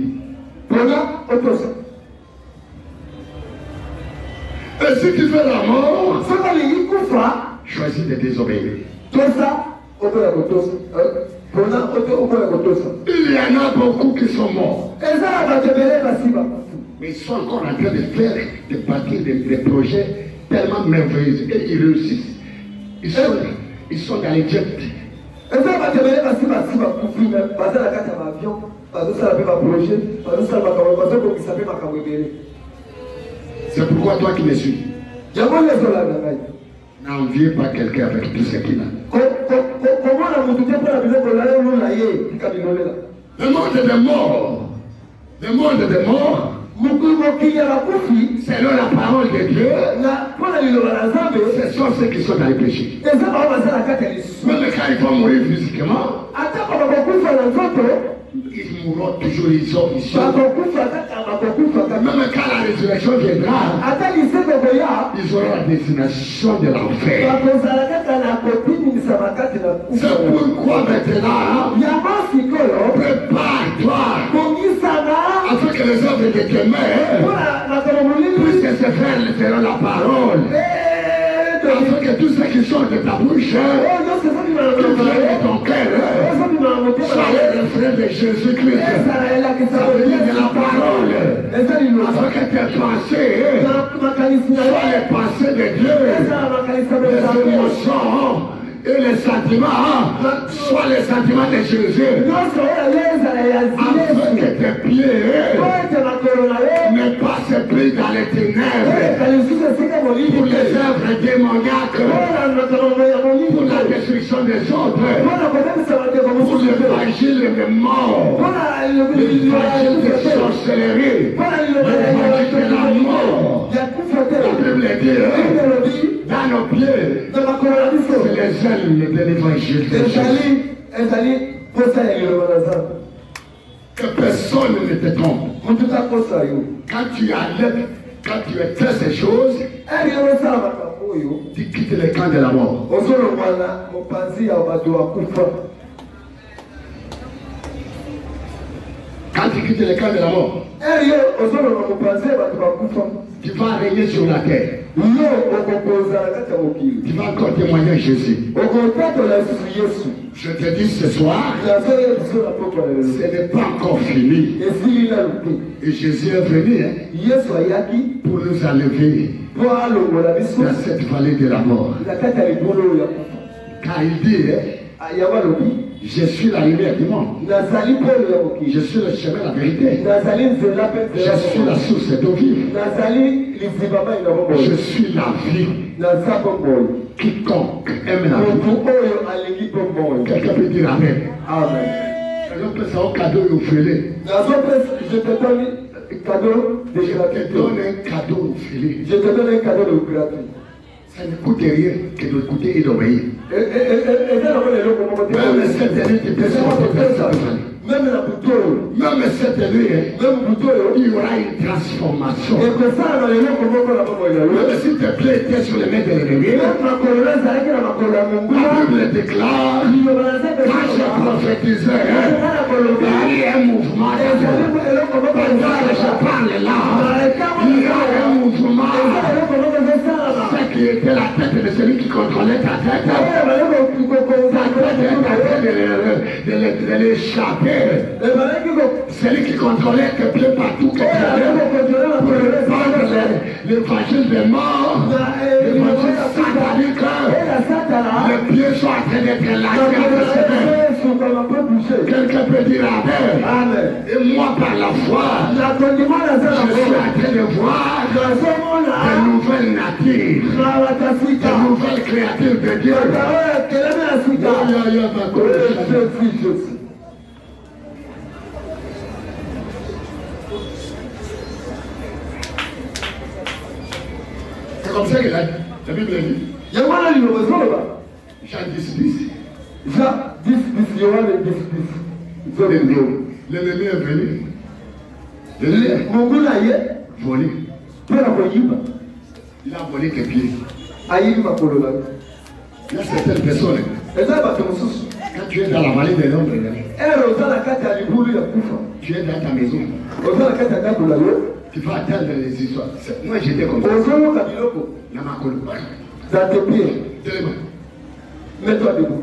Et si tu fais la mort, choisis de désobéir. Il y en a beaucoup qui sont morts. Mais ils sont encore en train de faire, de bâtir des projets tellement merveilleux. Et ils réussissent. Ils sont dans les jets. C'est pourquoi toi qui me suis, n'enviez pas quelqu'un avec tout ce qu'il a. Le monde des morts. Le monde des morts. Selon la parole de Dieu, ce sont ceux qui sont dans les péchés. Même quand ils vont mourir physiquement, ils mourront toujours, ils sont ici. Même quand la résurrection viendra, ils auront la destination de l'enfer. C'est pourquoi maintenant, prépare-toi afin que les œuvres de tes mains puissent se faire selon la parole. Afin que tous ceux qui sortent de ta bouche, qui viennent de ton cœur, soient les refrains de Jésus-Christ. Ça veut dire de la parole. Afin que tes pensées soient les pensées de Dieu. Les émotions et les sentiments soient les sentiments de Jésus. Afin que tes pieds ne passent plus dans les ténèbres pour les œuvres démoniaques, pour la destruction des autres, pour l'évangile des morts, l'évangile de sorcellerie, l'évangile de la mort. La Bible dit, dans nos pieds, c'est les ailes de l'évangile de Jésus. Que personne ne te trompe. Quand tu allais, quand tu fais ces choses, tu quittes le camp de la mort. Quand tu quittes le camp de la mort, tu vas régner sur la terre. Tu vas encore témoigner à Jésus. Je te dis ce soir, ce n'est pas encore fini. Et Jésus est venu pour nous enlever dans cette vallée de la mort. Car il dit, je suis la lumière du monde. Je suis le chemin, la vérité. Je suis la source d'eau vive. Je suis la vie. Quiconque aime la vie. Quelqu'un peut dire Amen. Amen. Je te donne un cadeau offert. Je te donne un cadeau gratuit. Ça ne coûte rien que de l'écouter et d'obéir. Même cette année, tu peux sortir ça. Même cette année, il y aura une transformation. Même si tes plaies étaient sur les mains de l'ennemi, la Bible déclare, quand je prophétisais, il y a un mouvement. Pendant que je parle là, il y a un mouvement. Ce qui était la tête de celui qui contrôlait ta tête. Ta tête est en train l'échapper. Celui qui contrôlait tes pieds partout que tu allais pour répandre l'évangile des morts, l'évangile satanique. Les pieds sont en train d'être lâchés. Quelqu'un peut dire Amen. Et moi par la foi, je suis en train de voir de nouvelles natures, de nouvelles créatures de Dieu. C'est comme ça que la Bible dit. Jean 10, 10. Jean 10, 10, L'ennemi est venu. Voler. Il a volé tes pieds. Il y a certaines personnes. Quand tu es dans la vallée de l'ombre, tu es dans ta maison. Tu vas attendre les histoires. Moi j'étais comme ça. Dans tes pieds. Mets-toi debout.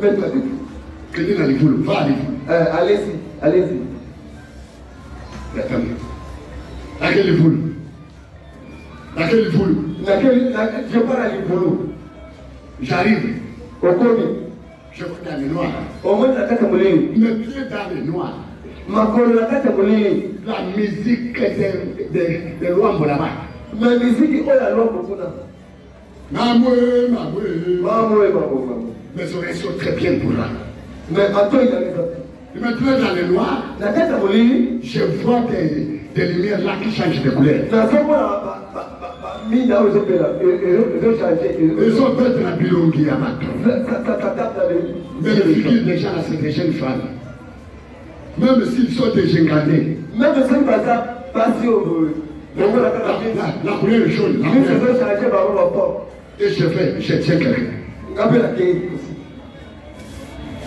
Mets-toi debout. Allez-y, allez-y. Laquelle foule? Laquelle foule? Je parle à l'Ivoulou. J'arrive. Au Koni. Je vais dans les noirs. Au moins la carte moulée. Mes pieds dans les noirs. Ma colle la carte moulée. La musique de l'homme là-bas. Ma musique, oh la loi pour ça. Mamoué. Mes oreilles sont très bien pour là. Mais attends, il a les Et maintenant dans les noirs, la tête à moulée. je vois des lumières là qui changent de couleur. Ils ont peut-être la bilongue à matin. Mais les figures des gens là, c'est des jeunes femmes. Même s'ils sont des jeunes gardés. Même s'ils passent au la couleur est jaune. Et je tiens quelqu'un.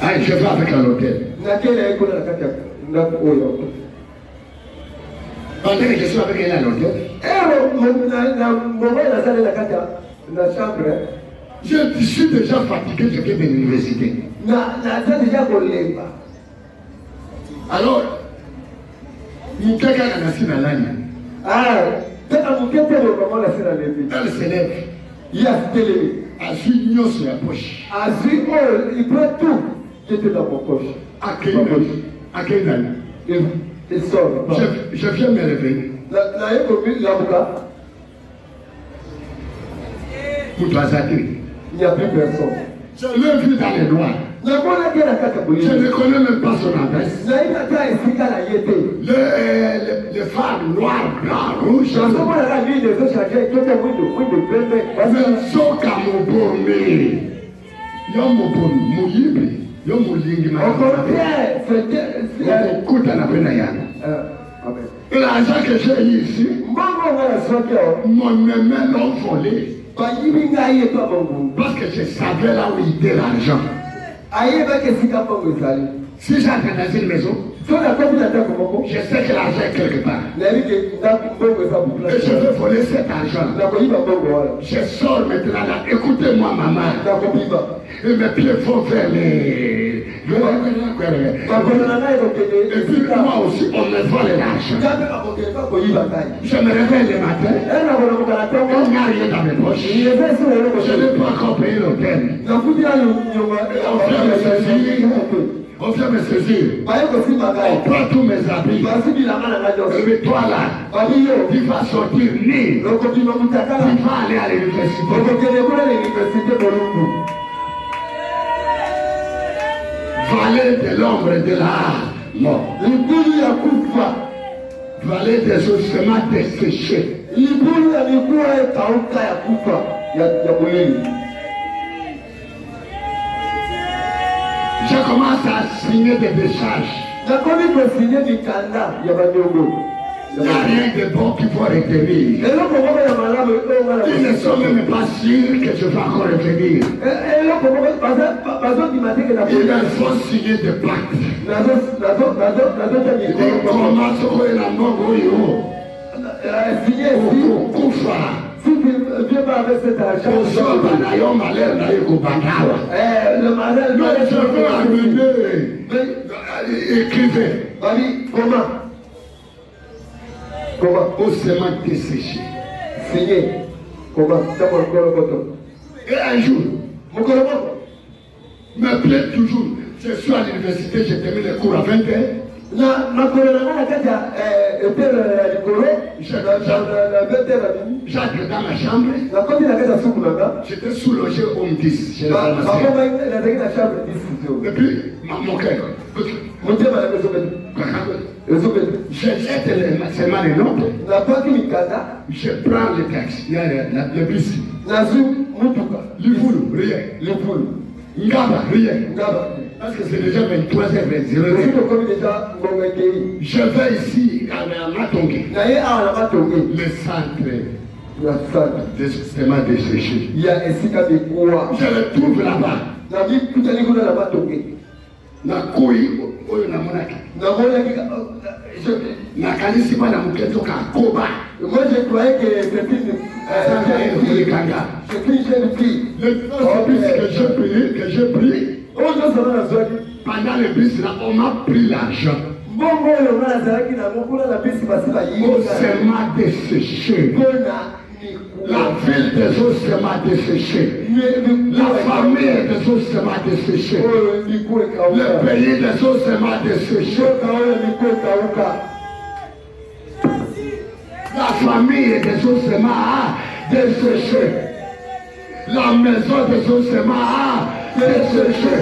Ah, je vais avec un hôtel. Pendant que je suis avec elle à l'hôtel, je suis déjà fatigué, je viens de l'université. Alors, mon quelqu'un a assis dans l'âne. Elle se lève. Il a télé. Elle suit une sur la poche. Il prend tout qui était dans mon poche. À quelle année? Il sort. Je viens me réveiller. Pour toi, ça dit. Il n'y a plus personne. Je l'ai vu dans les noirs. Je ne connais même pas son adresse. Les femmes noires, blancs, rouges. L'argent que j'ai eu ici, mon aimé l'ont volé. Parce que je savais là où il était l'argent. Si j'entre dans une maison, je sais que l'argent est quelque part. Et je veux voler cet argent. Je sors maintenant là. Écoutez-moi, maman. Et mes pieds vont vers les. Et puis moi aussi, on me vole l'argent. Je me réveille le matin. Il n'y a rien dans mes poches. Je n'ai pas encore payé l'hôtel. On vient me saisir. On prend tous mes habits. Et toi là, tu vas sortir ni. Tu vas aller à l'université. Vallée de l'ombre de la mort. Vallée des ossements desséchés. Je commence à signer des décharges. Il n'y a rien de bon qu'il faut retenir. Ils ne sont même pas sûrs que je vais encore revenir. Ils me font signer des pactes. Ils commencent à la mort. avec cet argent. Le malheur. Mais je veux amener. Écrivez. Comment? Au sément desséché. Signé. Comment? Et un jour, me plaît toujours. Je suis à l'université, j'ai terminé les cours à 20h. J'entre dans ma chambre. J'étais sous-logé au 10. Et puis, mon cœur. Je jette ces mains les notes. Je prends le texte. Il y a le bus. Livulu, rien. Ngaba, rien. Parce que c'est déjà 23h00. Je vais ici à Matongue. Le centre de système desséché. Je le trouve là-bas. Na koi oyo na monaki. Na kanisi pas na muketo ka koba. Moi je croyais que c'était une jeune fille. Le bus que j'ai pris. Pendant le bus là, on m'a pris l'argent. On m'a desséché. La ville des eaux m'a desséché. La famille des eaux m'a desséché. Le pays des eaux m'a desséché. La famille des eaux m'a desséché. La maison des eaux m'a desséché.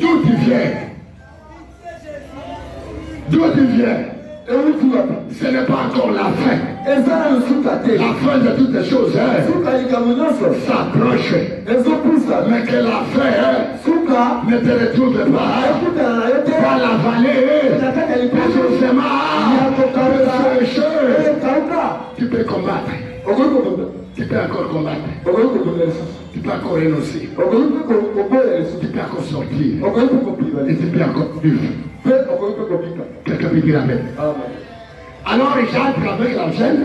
D'où tu viens? D'où tu viens? Ce n'est pas encore la fin. La fin de toutes les choses s'approche. Mais que la fin ne te retrouve pas dans la vallée. Tu peux combattre. Tu peux encore combattre. Tu peux encore renoncer. Tu peux encore sortir. Et tu peux encore vivre. Quelqu'un peut dire amen. Alors j'entre avec la chaîne.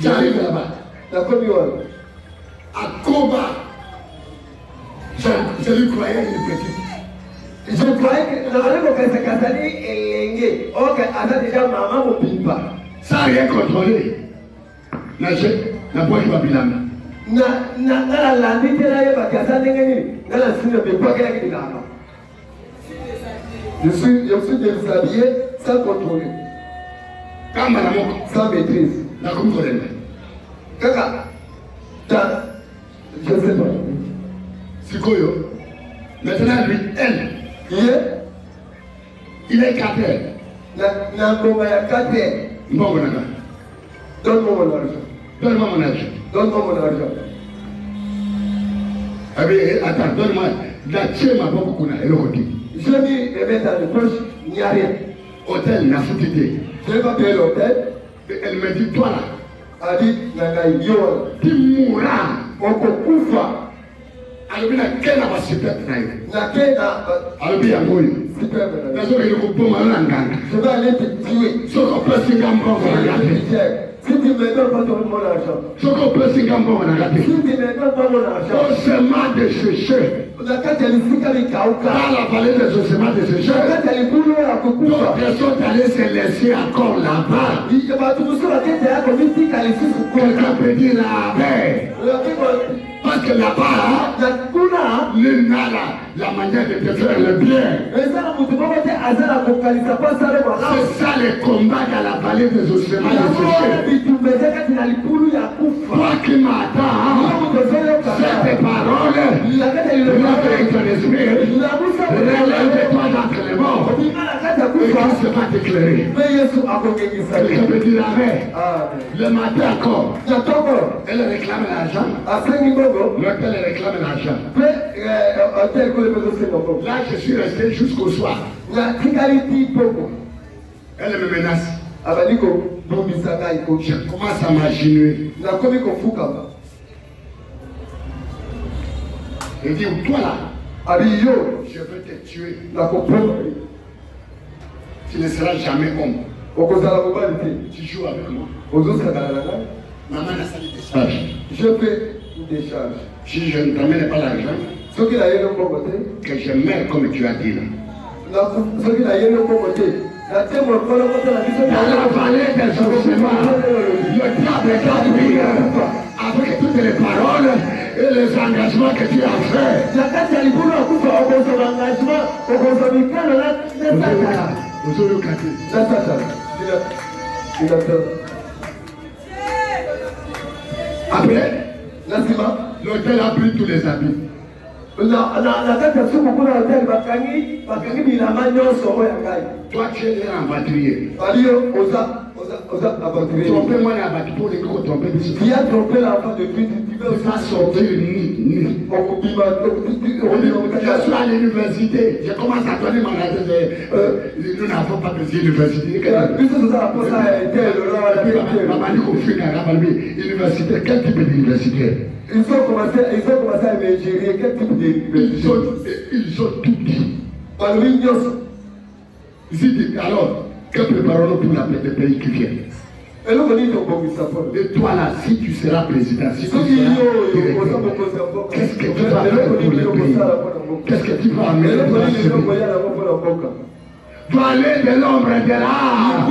J'arrive là-bas. À Koba. Je lui croyais une petite. Je croyais que sans rien contrôler. Je suis déshabillé sans contrôler. Sans maîtrise. Kaka. Je ne sais pas. Sikoyo. Maintenant, lui, elle. Il est 4 heures. Donne-moi mon argent. Donne-moi mon argent. Donne-moi mon argent. Ah bien, attends, donne-moi. La tchè m'a pas beaucoup na elokoti. Je mis les mettre dans le poche, il n'y a rien. Hôtel n'a foutité. Je n'ai pas payé l'hôtel. Elle me dit, toi là. Elle dit, tu mourras. On peut pouvoir. Alors, il y a quel va super traîner. Alors, il y a un peu. Je vais aller te tuer. Ce qu'on peut se gagner, si tu ne me donnes pas mon argent. Ce qu'on peut se gagner, si tu ne me donnes pas mon argent. On se m'a desséché. Dans la vallée des ossements desséchés. D'autres personnes allaient se laisser encore là-bas. Quelqu'un peut dire là-bas. Parce que là-bas, l'une a la manière de te faire le bien. C'est ça le combat dans la vallée des ossements desséchés. Toi qui m'attends, cette parole, avec ton esprit, relève-toi d'entre les morts. Et Christ va t'éclairer. Quelqu'un peut dire amen. Le matin encore, elle réclame l'argent. L'hôtel réclame l'argent. Là, je suis resté jusqu'au soir. Elle me menace. Je commence à m'imaginer. Elle dit, toi là, je vais te tuer. Tu ne seras jamais homme. Tu joues avec moi. Maman a sali des charges. Je fais une décharge. Si je ne t'amène pas l'argent, que je meurs comme tu as dit là. Dans la vallée des ossements, le diable est capturé avec toutes les paroles et les engagements que tu as faits. Après, l'hôtel a pris tous les habits. Toi, tu es un aventurier. Trompez-moi la bâtie pour les gros tromper. Tu as trompé l'enfant de Dieu, tu vas sortir nu. Je suis à l'université. Je commence à donner mon adresse. Nous n'avons pas de université. Université, quel type d'université? Ils ont commencé à me gérer quel type d'université? Ils ont tout dit. Alors, que préparons-nous pour la paix des pays qui viennent? Et toi là, si tu seras président, si tu seras directeur, qu'est-ce que tu vas faire pour le pays? Qu'est-ce que tu vas amener pour la cité? Tu vas aller de l'ombre et de l'âme.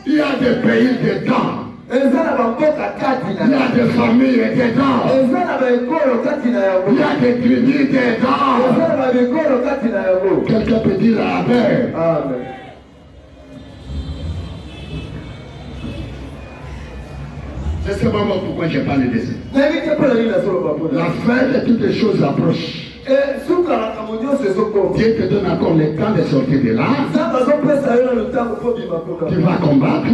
Il y a des pays dedans. Il y a des familles dedans. Il y a des tribus dedans. Quelqu'un peut dire Amen. Amen. C'est ce moment pourquoi j'ai parlé de ça. La fin de toutes les choses approche. Dieu te donne encore le temps de sortir de là. Tu vas combattre.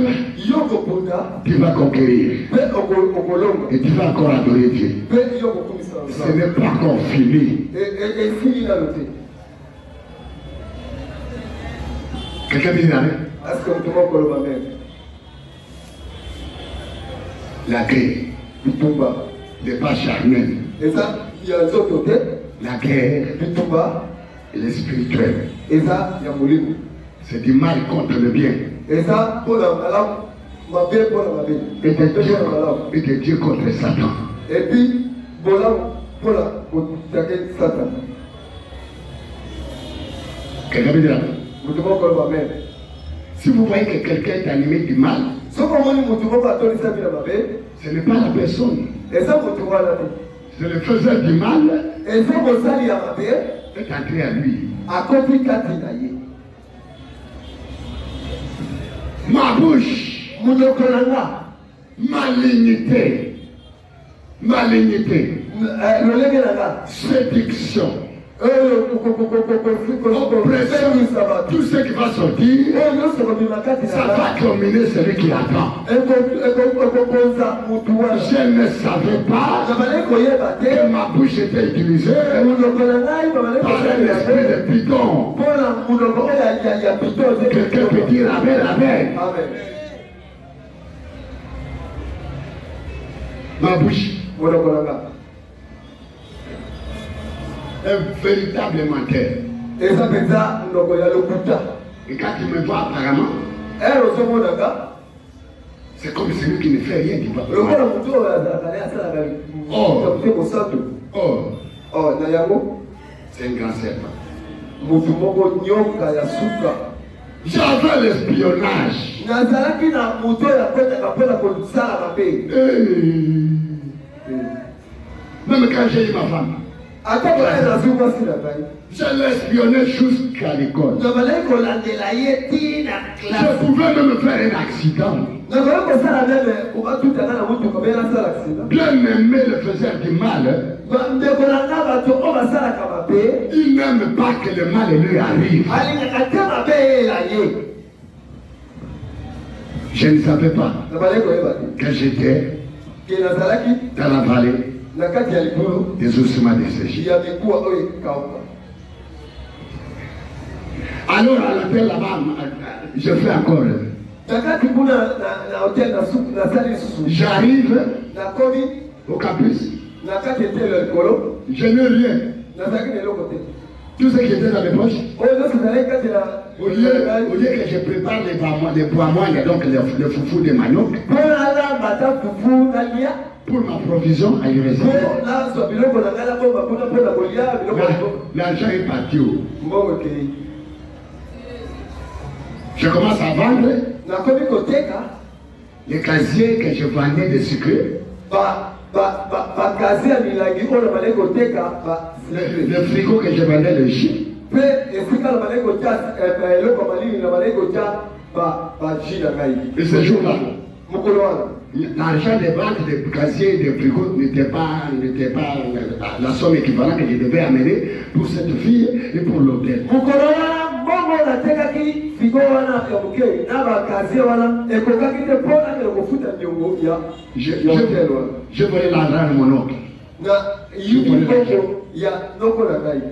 Tu vas conquérir. Et tu vas encore adorer Dieu. Ce n'est pas encore fini. Quelqu'un dit Amen. La guerre n'est pas charnelle. La guerre elle est spirituelle. C'est du mal contre le bien. Et de Dieu contre Satan. Et puis, Quelqu'un veut dire Amen. Si vous voyez que quelqu'un est animé du mal, ce n'est pas la personne. C'est le faiseur du mal est entré à lui. Ma bouche, malignité, séduction, tout ce qui va sortir, ça va dominer celui qui attend. Je ne savais pas que ma bouche était utilisée par un esprit de python. Quelqu'un peut dire Amen, Amen. Ma bouche. Un véritable menteur. Et quand tu me vois apparemment, c'est comme celui qui ne fait rien du papa. C'est un grand serpent. J'avais l'espionnage. Même quand j'ai eu ma femme, je l'espionnais jusqu'à l'école. Je pouvais même faire un accident. Bien aimé le faiseur du mal. Il n'aime pas que le mal lui arrive. Je ne savais pas que j'étais dans la vallée des ossements desséchés. Alors à l'hôtel là-bas, je fais encore. J'arrive au campus. Je n'ai rien. Tout ce qui était dans mes poches. Au lieu que je prépare les poimoines, donc le foufou de manioc, pour ma provision à l'URSS. L'argent est parti où? Je commence à vendre les casiers que je vendais de sucre. Le frigo que je vendais de jus. Et ce jour-là, l'argent des banques, des casiers, des frigos n'était pas la somme équivalente que je devais amener pour cette fille et pour l'hôtel. Je voulais l'argent de mon oncle.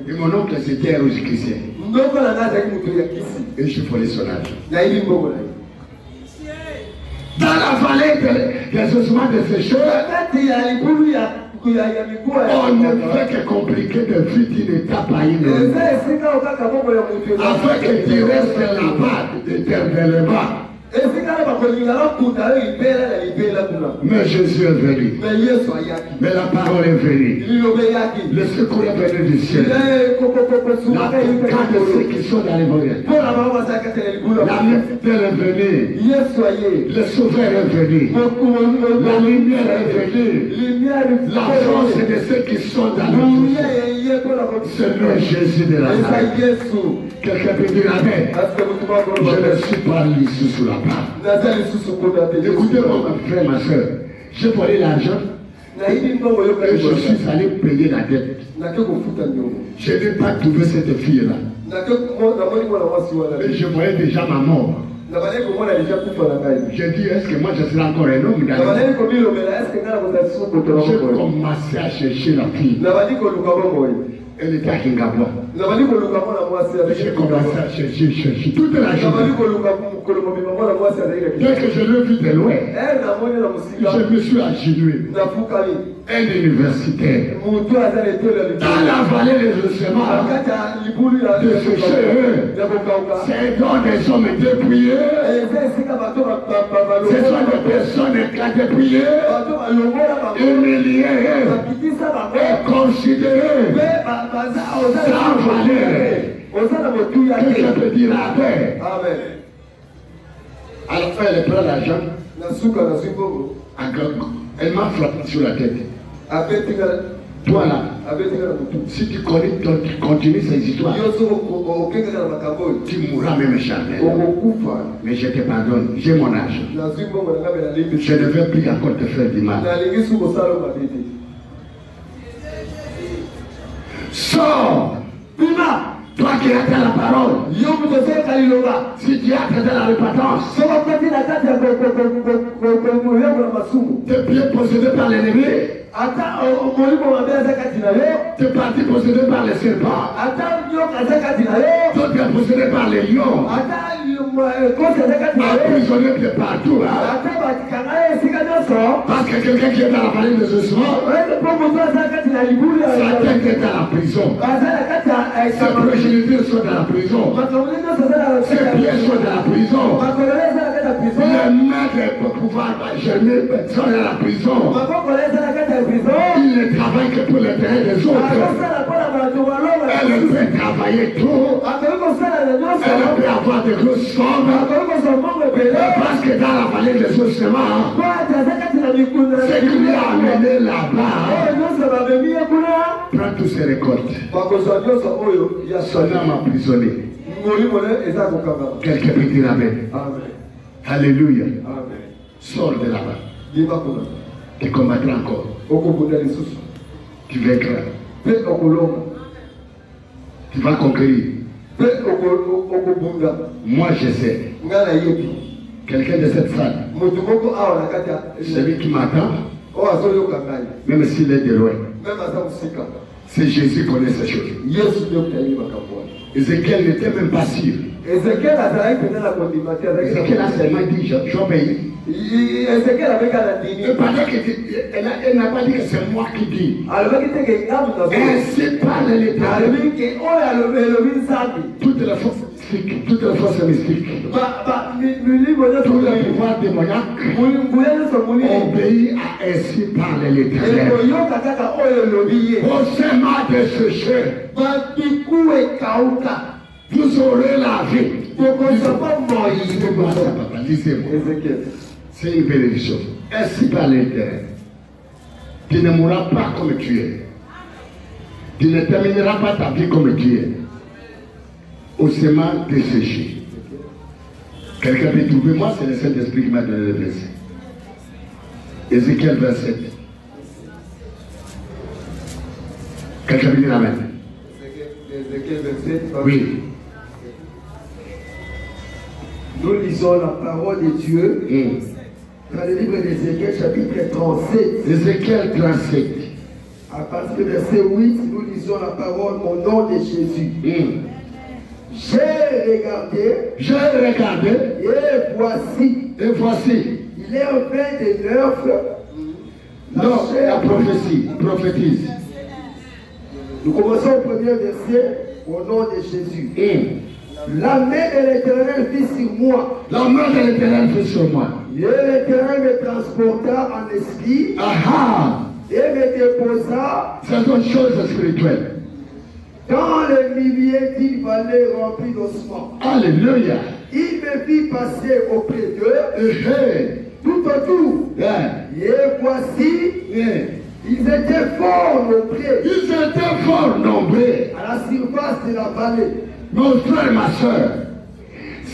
Et mon oncle c'était un rosicricien. Et je volais son argent. Dans la vallée des ossements de ces choses, on ne fait que compliquer de vie d'une étape à une autre. Afin que tu restes là-bas éternellement. Mais Jésus est venu. Mais la parole est venue. Le secours est venu du ciel. La plupart de ceux qui sont dans les moyens. La lumière est venue. Le sauveur est venu. La lumière est venue. La force de ceux qui sont dans le monde. C'est le Jésus de la Nazareth. Quelqu'un peut dire amen. Je ne suis pas ici sous la part. Écoutez-moi, ma frère, ma soeur. J'ai volé l'argent et je suis allé payer la dette. Je n'ai pas trouvé cette fille-là. Et je voyais déjà ma mort. J'ai dit, est-ce que moi je serai encore un homme? J'ai commencé à chercher la fille. Elle était à Kingabwa. J'ai commencé à chercher toute la journée. Dès que je l'ai vu de loin, je me suis agenouillé. Un universitaire dans la vallée des ossements de ce chien. C'est dans des hommes dépouillés. Ce sont des personnes dépouillées, humiliées et considérées sans valeur. Que je peux dire amen. À la fin, elle prend l'argent. Elle m'a frappé sur la tête. Toi là, si tu continues ces histoires, tu mourras même jamais. Mais je te pardonne, j'ai mon âge. Je ne veux plus encore te faire du mal. Sors! Toi qui attends la parole, si tu attends la repentance, tes pieds possédés par l'ennemi, tes parties possédées par les serpents, d'autres possédés par les lions, emprisonnés de partout. Parce que quelqu'un qui est dans la vallée des ossements, sa tête est dans la prison. Ses progénitures sont dans la prison. Ses pieds sont dans la prison. Les mains pour pouvoir germer sont dans la prison. Il ne travaille que pour le terrain des autres. Elle peut travailler tout. Elle peut avoir de grosses sommes. Parce que dans la vallée des ossements, ce qui lui a amené là-bas, prends tous ses récoltes. Son âme emprisonnée. Quelqu'un peut dire amen. Alléluia. Sors de là-bas. Tu combattras encore. Tu vaincras. Tu vas conquérir. Moi je sais. Quelqu'un de cette salle, celui qui m'attend, même s'il est de loin, C'est Jésus qui connaît ces choses. Ézéchiel n'était même pas sûr. Ézéchiel a seulement dit, j'obéis. Elle n'a pas dit que c'est moi qui dis. Ainsi parle l'Éternel. Toutes les forces mystiques, toutes les forces mystiques, tous les pouvoirs démoniaques obéissent à ainsi parle l'Éternel. Au sémat desséché, vous aurez la vie. Lisez-moi. C'est une bénédiction. Ainsi parle l'Éternel. Tu ne mourras pas comme tu es. Tu ne termineras pas ta vie comme tu es. Au sémat desséché. Quelqu'un peut trouver, moi c'est le Saint-Esprit qui m'a donné le verset. Ézéchiel 27. Quelqu'un peut dire amen. Ézéchiel 27. Oui. Nous lisons la parole de Dieu dans le livre d'Ézéchiel chapitre 37. Ézéchiel 37. À partir du verset 8, nous lisons la parole au nom de Jésus. J'ai regardé. Et voici. Il est en train de l'œuvre. Non, la prophétie. Prophétise. Nous commençons au premier verset au nom de Jésus. La main de l'Éternel fut sur moi. La main de l'Éternel fut sur moi. Et l'Éternel me transporta en esprit. Et me déposa. C'est une chose spirituelle. Dans le milieu d'une vallée remplie d'ossements. Alléluia. Il me fit passer auprès d'eux. Tout autour. Et voici. Ils étaient fort nombreux. À la surface de la vallée. Mon frère, ma soeur,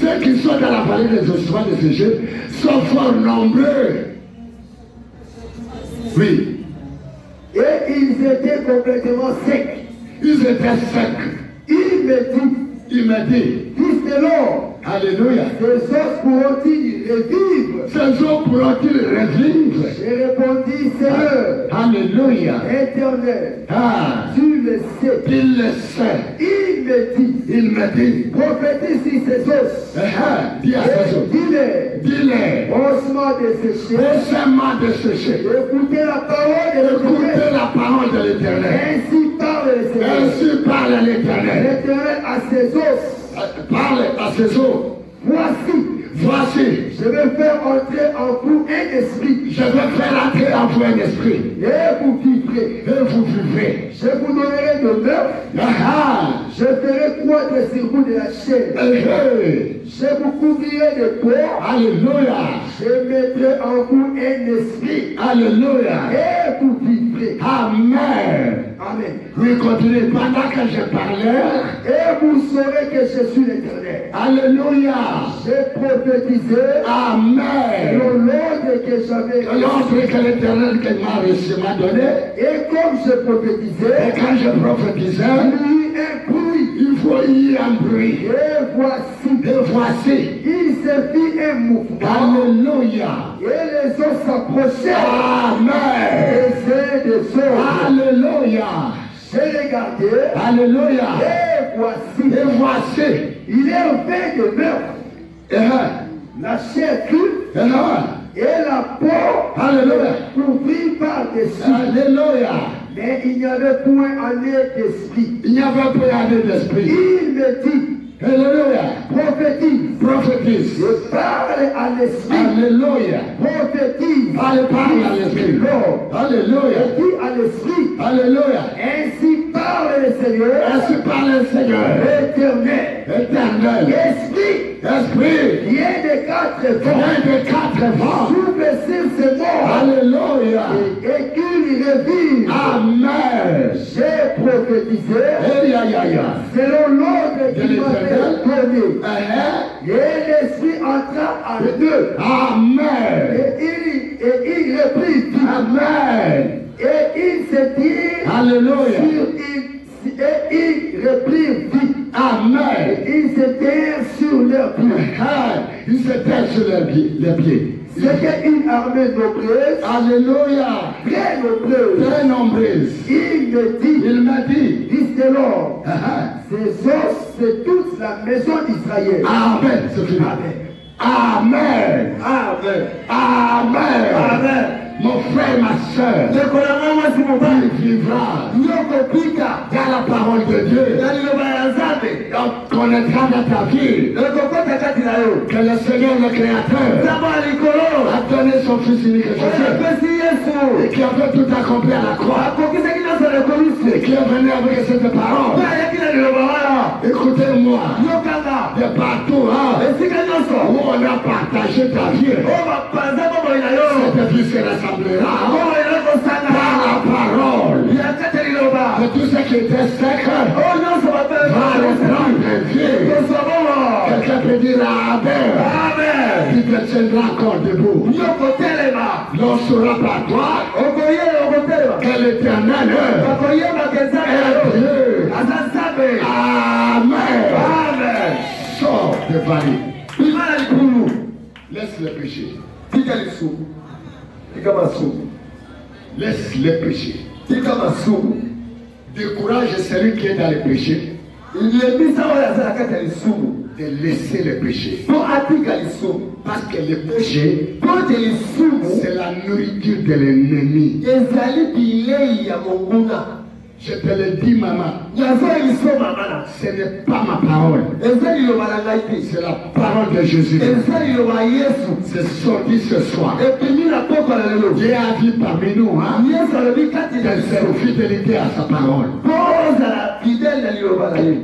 ceux qui sont dans la vallée des ossements de Égypte sont fort nombreux. Oui. Et ils étaient complètement secs. Ils étaient secs. Il me dit, fils de l'homme, alléluia, ces os pourront-ils revivre? Ces os pourront-ils revivre? J'ai répondu, Seigneur, alléluia, Éternel, tu le sais. Il le sait. Il me dit, prophétise sur ces os. Dis à ces os. Dis-les. Ossements desséchés. Ossements desséchés. Écoutez la parole de l'Éternel. Ainsi parle le Seigneur. Ainsi parle l'Éternel. L'Éternel à ses os. Parle à ses os. Voici. Je vais faire entrer en vous un esprit. Je vais faire entrer en vous un esprit. Et vous vivrez. Je vous donnerai de l'œuf. Je ferai croître sur vous de la chair. Je vous couvrirai de peau. Alléluia. Je mettrai en vous un esprit. Alléluia. Et vous vivrez. Amen. Oui, continuez. Pendant que je parlais. Et vous saurez que je suis l'Éternel. Alléluia. J'ai prophétisé. Amen. L'ordre que j'avais. L'ordre que l'Éternel m'a donné. Et comme je prophétisais. Et quand je prophétisais. Il faut y un bruit. Et voici. Il se fit un mouvement. Alléluia. Et les os s'approchaient. Amen. Alléluia. J'ai regardé. Alléluia. Et voici. Il est en train de meurtre. La chair crue. Et la peau. Alléluia. Couvrie par-dessus. Alléluia. Mais il n'y avait point un d'esprit. Il n'y avait point un d'esprit. Il me dit. Alléluia. Prophétise. Je parle à l'esprit. Alléluia. Prophétise. Parle à l'esprit. Alléluia. Je dis à l'esprit. Alléluia. Ainsi parle le Seigneur. Ainsi parle le Seigneur. Éternel. Esprit. Viens de quatre vents. Souffle sur ces morts. Alléluia. Et qu'il revive. Amen. J'ai prophétisé. Selon l'ordre qui m'avait donné. Et l'esprit entra en eux. Amen. Et il reprit vie. Amen. Et il se dit. Alléluia. Et il reprit vie. Amen. Ils s'étaient sur leurs pieds. Ils s'étaient sur les pieds. C'était une armée nombreuse. Alléluia. Très nombreuse. Très nombreuse. Il m'a dit, dit de l'or. Ces os, c'est toute la maison d'Israël. Amen. C'est fini. Amen. Amen. Amen. Amen. Mon frère, ma soeur, il vivra dans la parole de Dieu. On connaîtra dans ta vie que le Seigneur, le Créateur, a donné son Fils unique Jésus, et qui a fait tout accomplir à la croix, et qui est venu avec cette parole. Écoutez-moi, de partout où on a partagé ta vie, cette vie se rassemblera par la parole. Et tout ce qui était sec va reprendre vie. Quelqu'un peut dire Amen. Tu te tiendras encore debout. L'on saura par toi que l'Éternel est Dieu. Amen. Sors de Paris. Laisse le péché. Laisse le péché. Décourage celui qui est dans le péché de laisser le péché. Parce que le péché, c'est la nourriture de l'ennemi. Je te le dis, maman. Ce n'est pas ma parole. C'est la parole de Jésus. C'est sorti ce soir. Dieu a dit parmi nous, de fidélité à sa parole.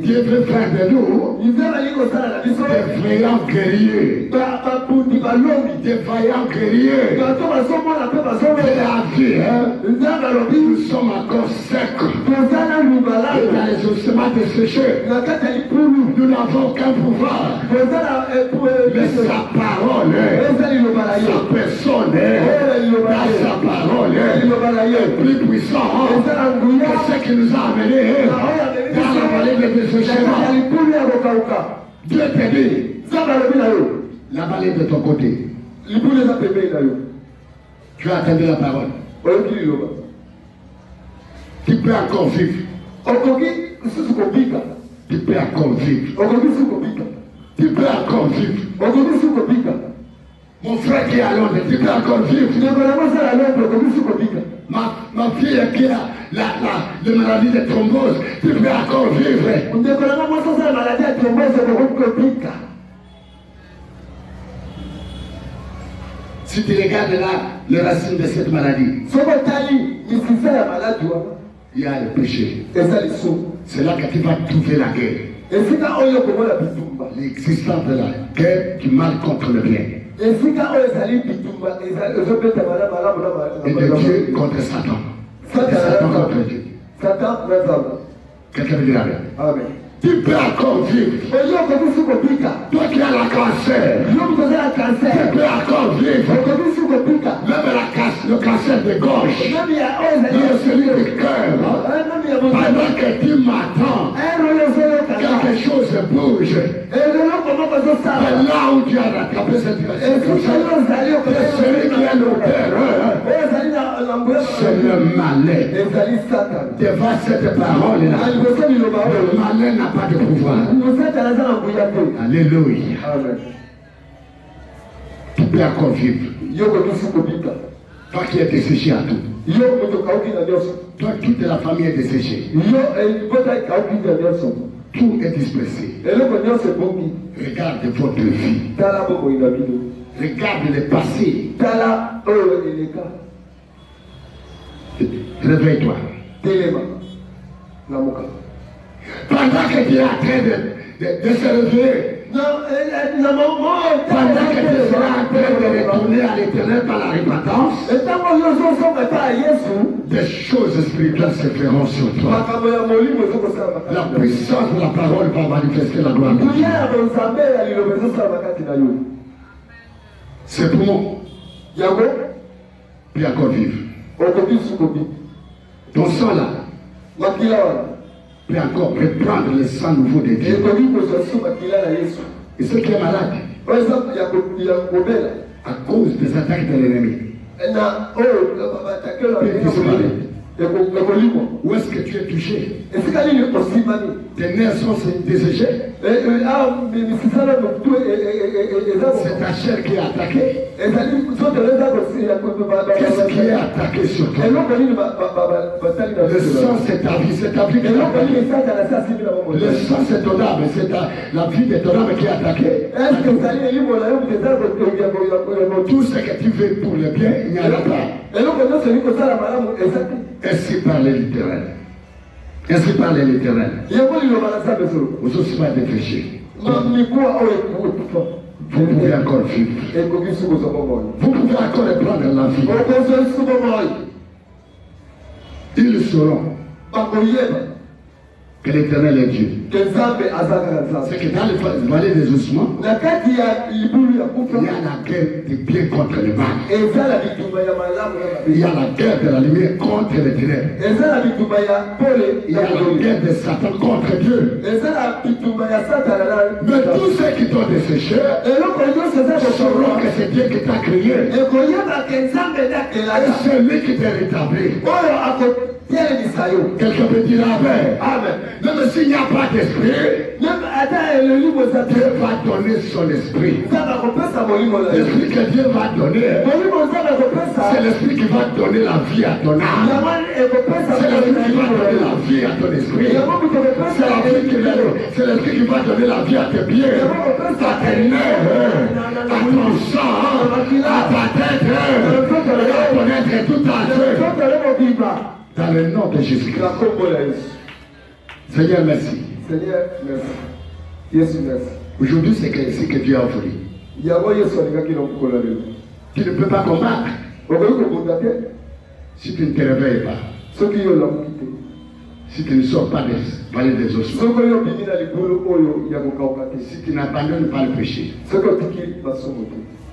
Dieu veut faire de nous des vaillants guerriers. Des vaillants guerriers. Dieu a dit, nous sommes encore secs. Et dans les ossements desséchés, nous n'avons aucun pouvoir. Mais sa parole, sa personne, sa parole est plus puissante que ce qui nous a amenés dans la vallée de desséchement. Dieu te dit, la vallée de ton côté. Tu as entendu la parole. Tu peux encore vivre. Tu peux encore vivre. Tu peux encore vivre. Mon frère qui est à Londres, tu peux encore vivre. Ma fille qui a la maladie de thrombose, tu peux encore vivre. Si tu regardes là, les racines de cette maladie, il y a le péché. C'est là que tu vas trouver la guerre. L'existence de la guerre du mal contre le bien. Et de Dieu contre Satan. Satan contre Dieu. Quelqu'un me dit la vie. Amen. Tu peux encore vivre. Toi qui as la cancer, tu peux encore vivre. Même le cancer de gauche, même celui du cœur. Pendant que tu m'attends, quelque chose bouge. Et là où tu as rattrapé cette cancer, c'est celui qui est l'auteur. C'est le malin. Devant cette parole-là, le malin n'a pas de pouvoir. Alléluia. Tu peux encore vivre. Toi qui es desséché à tout. Toi, toute la famille est desséchée. Tout est dispersé. Regarde votre vie. Regarde le passé. Réveille-toi. Pendant que tu es en train de se réveiller, pendant que tu seras en train de retourner à l'Éternel par la repentance, des choses spirituelles se feront sur toi. La puissance de la parole va manifester la gloire de Dieu. C'est pour moi. Puis encore vivre. Ton sang là, peut encore reprendre le sang nouveau de Dieu. Et ceux qui est malade, à cause des attaques de l'ennemi, où est-ce que tu es touché? Tes nerfs sont desséchés. C'est ta chair qui est attaquée. Qu'est-ce qui est attaqué sur toi? Le sang, c'est ta vie, c'est ta vie qui est attaquée. Le sang, c'est ton âme, c'est la vie de ton âme qui est attaquée. Tout ce que tu veux pour le bien, il n'y en a pas. Ainsi parle l'Éternel. Ainsi parle l'Éternel. Vous aussi pas de péché. Vous pouvez encore vivre. Vous pouvez encore prendre la vie. Ils sauront que l'Éternel est Dieu. C'est que dans le vallée des ossements, il y a la guerre du bien contre le mal. Il y a la guerre de la lumière contre les ténèbres. Il y a la guerre de Satan contre Dieu. Mais tous ceux qui t'ont desséché sauront que c'est Dieu qui t'a créé. Et c'est lui qui t'a rétabli. Quelqu'un peut dire Amen. Amen. Même s'il n'y a pas d'esprit, Dieu va donner son esprit. L'esprit que Dieu va donner, c'est l'esprit qui va donner la vie à ton âme. C'est l'esprit qui va donner la vie à ton esprit. C'est l'esprit qui va donner la vie à tes pieds, à tes nerfs, à ton sang, à ta tête, à ton être tout entier. Dans le nom de Jésus-Christ. Seigneur, merci. Seigneur, merci. Yes, merci. Aujourd'hui, c'est ce que Dieu a voulu. Tu ne peux pas combattre si tu ne te réveilles pas. Si tu ne sors pas des vallées des ossements. Si tu n'abandonnes pas le péché.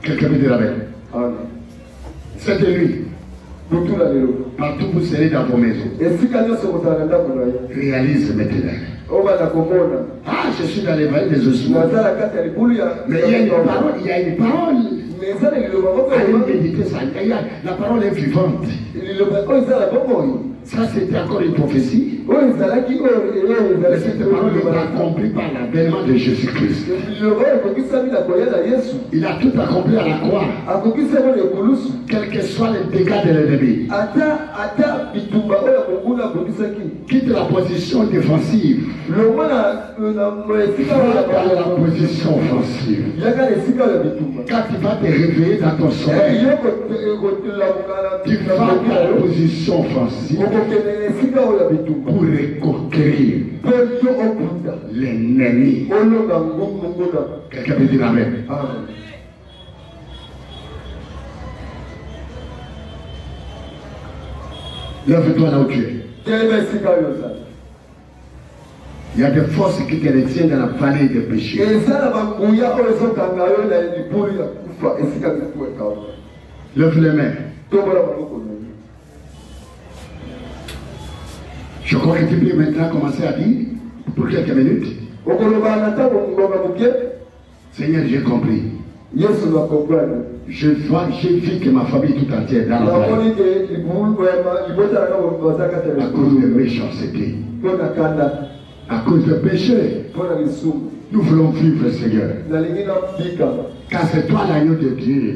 Quelqu'un peut dire Amen. Cette nuit, partout vous serez dans vos maisons. Réalise maintenant. Ah, je suis dans les vallées des ossements. Mais il y a une parole, il y a une parole. Allez méditer ça. La parole est vivante. Ça, c'était encore une prophétie. Mais cette parole est accomplie par l'avènement de Jésus-Christ. Il a tout accompli à la croix. Quel que soit les dégâts de l'ennemi. Quitte la position défensive. Va dans la position offensive. Quand tu vas te réveiller dans ton sommeil, tu vas dans la position offensive pour reconquérir l'ennemi. Quelqu'un peut dire Amen. Lève-toi là où tu es. Il y a des forces qui te retiennent dans la vallée des péchés. Lève les mains. Je crois que tu peux maintenant commencer à dire pour quelques minutes. Seigneur, j'ai compris. Je vis que ma famille tout entière dans la vallée. À cause de méchanceté. À cause de péché. Nous voulons vivre, Seigneur. Car c'est toi l'agneau de Dieu.